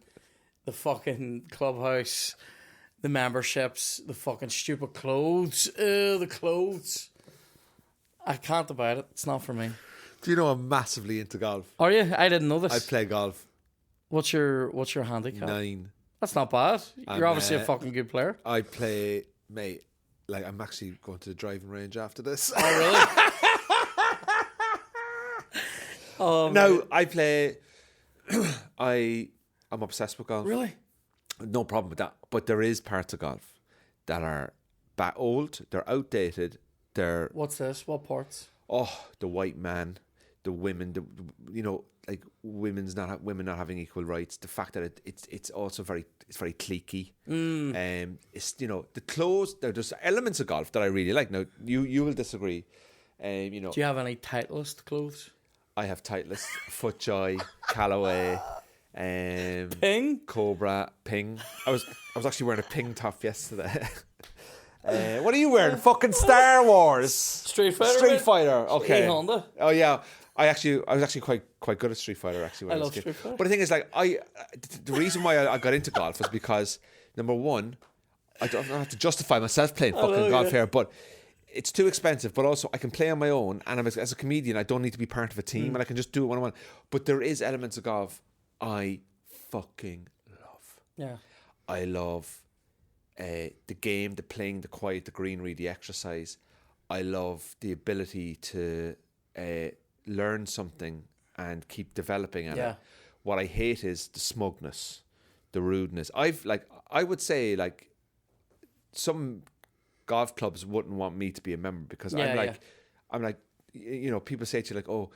clubhouse... The memberships, the fucking stupid clothes. The clothes. I can't abide it. It's not for me. Do you know I'm massively into golf? Are you? I didn't know this. I play golf. What's your handicap? 9. That's not bad. You're obviously a fucking good player. I play, mate, like I'm actually going to the driving range after this. Oh, really? No, I play... I'm obsessed with golf. Really? No problem with that. But there is parts of golf that are old, they're outdated, they're... What's this? What parts? Oh, the white man, the women, like women not having equal rights. The fact that it's also very cliquey. It's the clothes. There's elements of golf that I really like. Now you will disagree. Do you have any Titleist clothes? I have Titleist, FootJoy, Callaway. Ping, Cobra, Ping. I was actually wearing a Ping top yesterday. What are you wearing? Fucking Star Wars, Street Fighter. Street Fighter. Okay. Honda. Oh yeah. I was actually quite good at Street Fighter actually. When I was a kid. Street Fighter. But the thing is, like, the reason why I got into golf was because number one, I don't have to justify myself playing fucking golf here, but it's too expensive. But also, I can play on my own, and as a comedian, I don't need to be part of a team, and I can just do it when I want. But there is elements of golf I fucking love. Yeah. I love the game, the playing, the quiet, the greenery, the exercise. I love the ability to learn something and keep developing at it. What I hate is the smugness, the rudeness. I would say like some golf clubs wouldn't want me to be a member because I'm like, people say to you like, oh,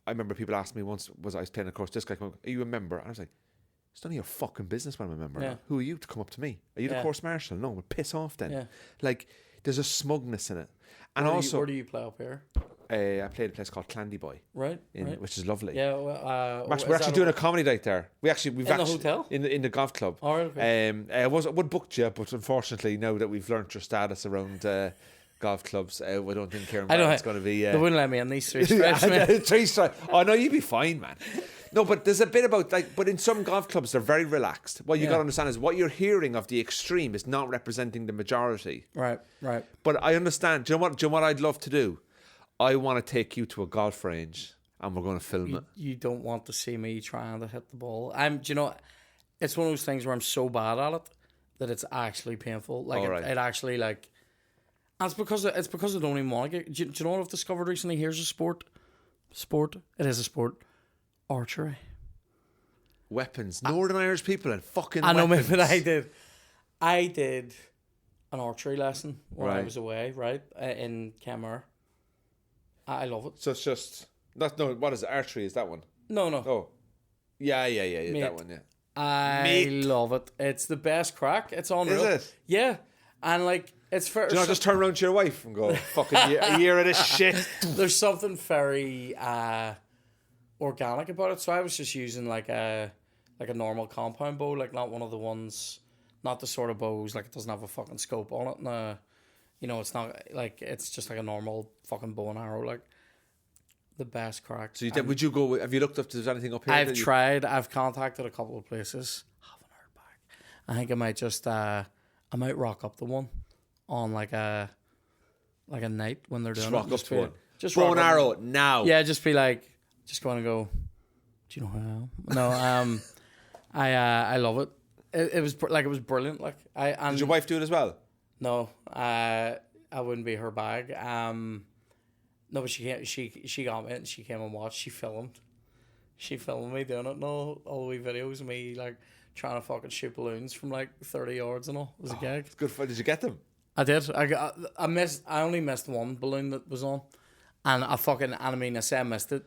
I remember people asked me once, I was playing a course, this guy came up, are you a member? And I was like, it's none of your fucking business when I'm a member. Yeah. Who are you to come up to me? Are you the course marshal? No, we'll piss off then. Yeah. Like, there's a smugness in it. And where do you play up here? I played a place called Clandyboy. Right. Which is lovely. Yeah. We're actually doing a comedy night there. We've in the hotel? In the golf club. Oh, okay. I would book you, but unfortunately, now that we've learnt your status around golf clubs, I don't think Ciaran Bartlett's going to be... They wouldn't let me in these 3 stripes, man. 3 stripes. Oh, no, you'd be fine, man. No, but there's a bit about, but in some golf clubs, they're very relaxed. What you got to understand is what you're hearing of the extreme is not representing the majority. Right. But I understand. Do you know what I'd love to do? I want to take you to a golf range and we're going to film it. You don't want to see me trying to hit the ball. It's one of those things where I'm so bad at it that it's actually painful. Like, it actually, like... And it's because I don't even want to get... Do you know what I've discovered recently? Here's a sport. It is a sport. Archery. Weapons. Northern Irish people and fucking I know, weapons. but I did an archery lesson when I was away, right, in Camera. I love it. So it's just... what is it? Archery? Is that one? No. Oh. Yeah, Mate, that one, yeah. I love it. It's the best crack. It's unreal. Is it? Yeah. And, like, It's fair. Do you not just turn around to your wife and go, fucking a year of this shit? There's something very organic about it. So I was just using like a normal compound bow, like not one of the ones, not the sort of bows like it doesn't have a fucking scope on it. And you know, it's not like it's just like a normal fucking bow and arrow, like the best crack. So would you go? Have you looked up? There's anything up here? I've tried. I've contacted a couple of places. Haven't heard back. I think I might just I might rock up the one on like a night when they're doing Just rock it. up to one. Just bow rock and up. arrow now. Yeah, just be like, just go and go. Do you know who I am? No, I love it. It was like it was brilliant. Like Did your wife do it as well? No, I wouldn't be her bag. No, but she got me and she came and watched. She filmed me doing it and all the wee videos of me like trying to fucking shoot balloons from like 30 yards and all. It was a gag. It's good fun. Did you get them? I did. I only missed one balloon that was on, and I say I missed it.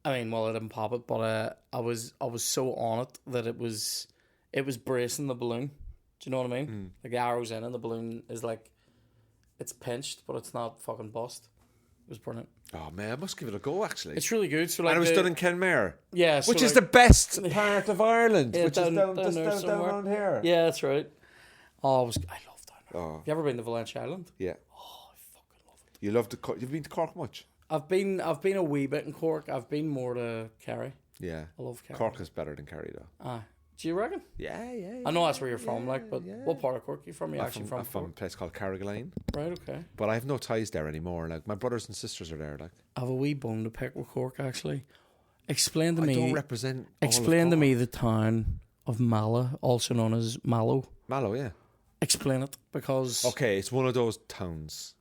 I mean, well, I didn't pop it, but I was so on it that it was bracing the balloon. Do you know what I mean? Like the arrow's in and the balloon is like, it's pinched, but it's not fucking bust. It was brilliant. Oh man, I must give it a go. Actually, It's really good. So like, and it was done in Kenmare. Yeah, so which is like, the best part of Ireland, Yeah, which down is there down somewhere. around here. Yeah, that's right. Oh, I love down there. Oh. Have you ever been to Valentia Island? Yeah. Oh, I fucking love it. You love You've been to Cork much? I've been a wee bit in Cork. I've been more to Kerry. Yeah. I love Kerry. Cork is better than Kerry, though. Do you reckon? Yeah. I know that's where you're from, like, but what part of Cork are you from? I'm from a place called Carrigaline. Right, okay. But I have no ties there anymore. Like, my brothers and sisters are there. Like, I have a wee bone to pick with Cork, actually. Explain to I me. don't represent. Explain all to of me Cork. the town of Mallow, also known as Mallow. Mallow, yeah. Explain it, because Okay, it's one of those towns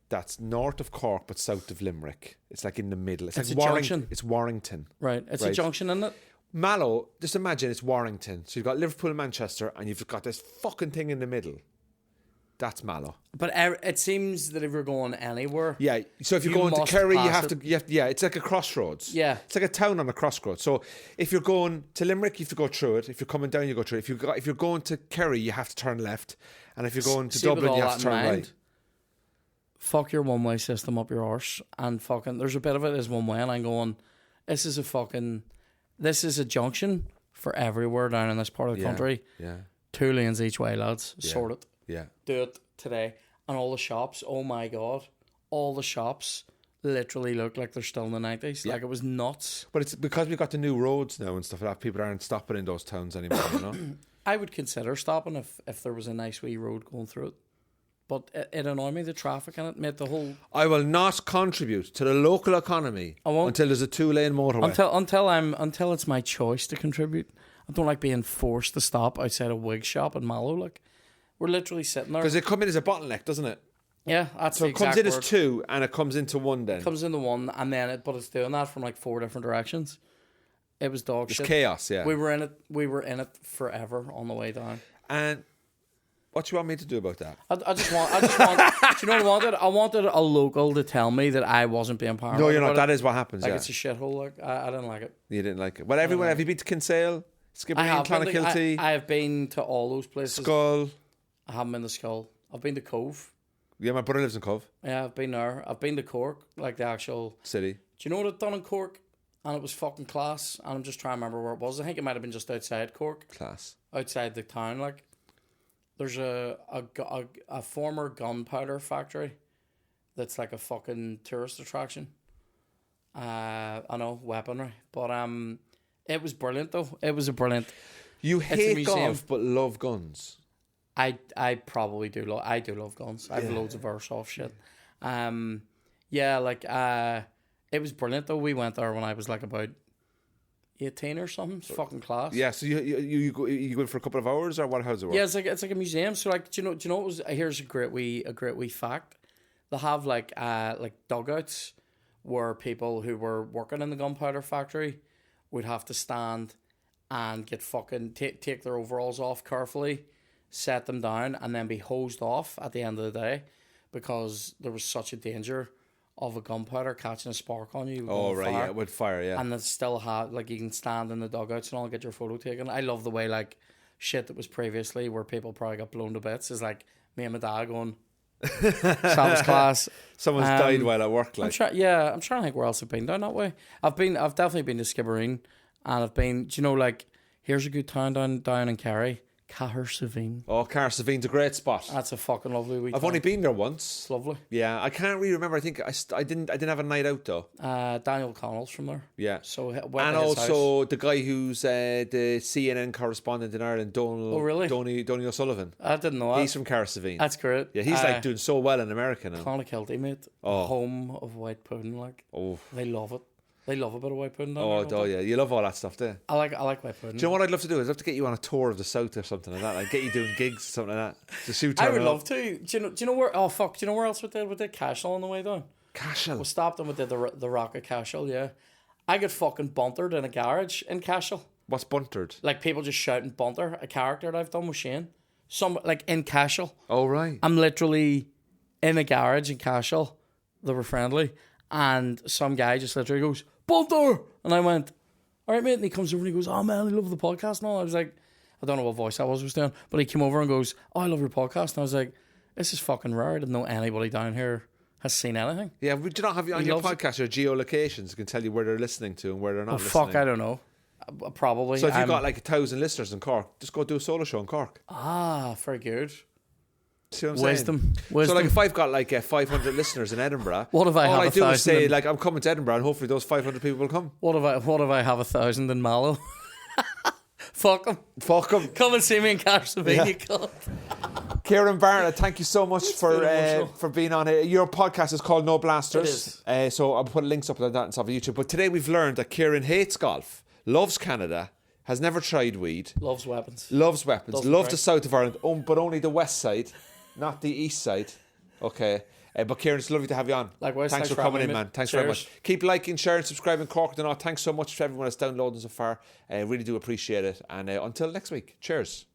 that's north of Cork but south of Limerick. It's like in the middle. It's It's like a junction. It's Warrington. right, it's a Right. junction, isn't it? Mallow, just imagine it's Warrington. So you've got Liverpool and Manchester, and you've got this fucking thing in the middle. That's Mallow. But it seems that if you're going anywhere, Yeah. So if you're You going to must Kerry, you pass have it. to. Yeah, it's like a crossroads. Yeah. It's like a town on a crossroads. So if you're going to Limerick, you have to go through it. If you're coming down, you go through it. If you're going to Kerry, you have to turn left. And if you're going to see, with Dublin, all you that have to in turn mind, right. fuck your one-way system up your arse, and fucking there's a bit of it is one way, and I'm going, this is a junction for everywhere down in this part of the country. Yeah. 2 lanes each way, lads. Sort it. Yeah. Do it today. And all the shops, oh my god, all the shops literally look like they're still in the 90s. Like, it was nuts. But it's because we've got the new roads now and stuff like that. People aren't stopping in those towns anymore, you know? I would consider stopping if there was a nice wee road going through it. But it annoyed me, the traffic in it made the whole... I will not contribute to the local economy until there's a 2-lane motorway. Until it's my choice to contribute. I don't like being forced to stop outside a wig shop in Mallow. Like, we're literally sitting there. Because it comes in as a bottleneck, doesn't it? Yeah, that's So the it comes exact in as word. 2 and it comes into 1 then. It comes into 1 and then but it's doing that from like 4 different directions. It was dog It's shit. chaos, yeah. We were in it forever on the way down. And what do you want me to do about that? I just want. Do you know what I wanted? I wanted a local to tell me that I wasn't being paranoid. No, you're not. about That it. is what happens, Like, yeah. it's a shithole. Like, I didn't like it. You didn't like it. Well, everyone, have you been to Kinsale? Skibbereen, Clonakilty, I have been to all those places. Skull? I haven't been to Skull. I've been to Cove. Yeah, my brother lives in Cove Yeah, I've been there. I've been to Cork, like the actual... City. Do you know what I've done in Cork? And it was fucking class. And I'm just trying to remember where it was. I think it might have been just outside Cork. Class. Outside the town, like. There's a former gunpowder factory that's like a fucking tourist attraction. I know, weaponry. But it was brilliant, though. It was a brilliant... You a hate museum. golf but love guns. I probably do love... I do love guns. I have loads of airsoft shit. Yeah, like... It was brilliant, though. We went there when I was like about 18 or something. It's fucking class. Yeah, so you go in for a couple of hours or what? How does it work? Yeah, it's like a museum. So like, do you know what was? Here's a great wee fact. They have like dugouts where people who were working in the gunpowder factory would have to stand and get fucking take their overalls off carefully, set them down, and then be hosed off at the end of the day because there was such a danger of a gunpowder catching a spark on you. Oh, right, yeah, with fire, yeah. And they still have, like, you can stand in the dugouts and all, get your photo taken. I love the way, like, shit that was previously where people probably got blown to bits is like me and my dad going, Sabbath class. Someone's died while at work. Like, I'm trying to think where else I've been down that way. I've definitely been to Skibbereen, and I've been, do you know, like, here's a good town down in Kerry, Cahersiveen. oh, Cahersiveen's a great spot. That's a fucking lovely week. I've only been there once. It's lovely. Yeah, I can't really remember. I think I didn't have a night out though. Daniel Connell's from there. Yeah. So And also the guy who's the CNN correspondent in Ireland, Donal. Oh, really? Donny O'Sullivan. I didn't know that. He's from Cahersiveen. That's great. Yeah, he's like doing so well in America now. Clonakilty, mate. Oh. Home of white pudding, like. Oh. They love it. They love a bit of white pudding. Oh, yeah. You love all that stuff, do you? I like white pudding. Do you know what I'd love to do? I'd love to get you on a tour of the South or something like that. I'd get you doing gigs or something like that. Just shoot I would love to. Do you know where? Oh fuck! Do you know where else we did? We did Cashel on the way down. Cashel. We stopped and we did the Rock of Cashel. Yeah, I got fucking buntered in a garage in Cashel. What's buntered? Like people just shouting bunter, a character that I've done with Shane. Some like in Cashel. Oh right. I'm literally in a garage in Cashel. They were friendly, and some guy just literally goes bunter, and I went, all right, mate. And he comes over and he goes, oh man, I love the podcast and all. I was like, I don't know what voice I was doing, but he came over and goes, oh, I love your podcast. And I was like, this is fucking rare. I didn't know anybody down here has seen anything. Yeah, would you not have you on your podcast or geolocations that can tell you where they're listening to and where they're not listening? Fuck, I don't know. Probably. So if you've got like 1,000 listeners in Cork, just go do a solo show in Cork. Ah, very good. See what I'm Wisdom. saying? So like if I've got like 500 listeners in Edinburgh, what if I all have I do is 1,000 say like I'm coming to Edinburgh and hopefully those 500 people will come. What if I have 1,000 in Mallow? Fuck them. Fuck them. Come and see me in Cahersiveen, you cunt. Ciaran Bartlett, thank you so much for being on here. Your podcast is called No Blasters. It is. So I'll put links up like that and stuff on YouTube. But today we've learned that Ciaran hates golf, loves Canada, has never tried weed, Loves weapons. loves Doesn't the south of Ireland, but only the west side, not the east side. Okay. But Ciaran, it's lovely to have you on. Likewise. Thanks for coming in, man. Thanks very much. Cheers. Keep liking, sharing, subscribing, Cork and all. Thanks so much to everyone that's downloading so far. Really do appreciate it. And until next week, cheers.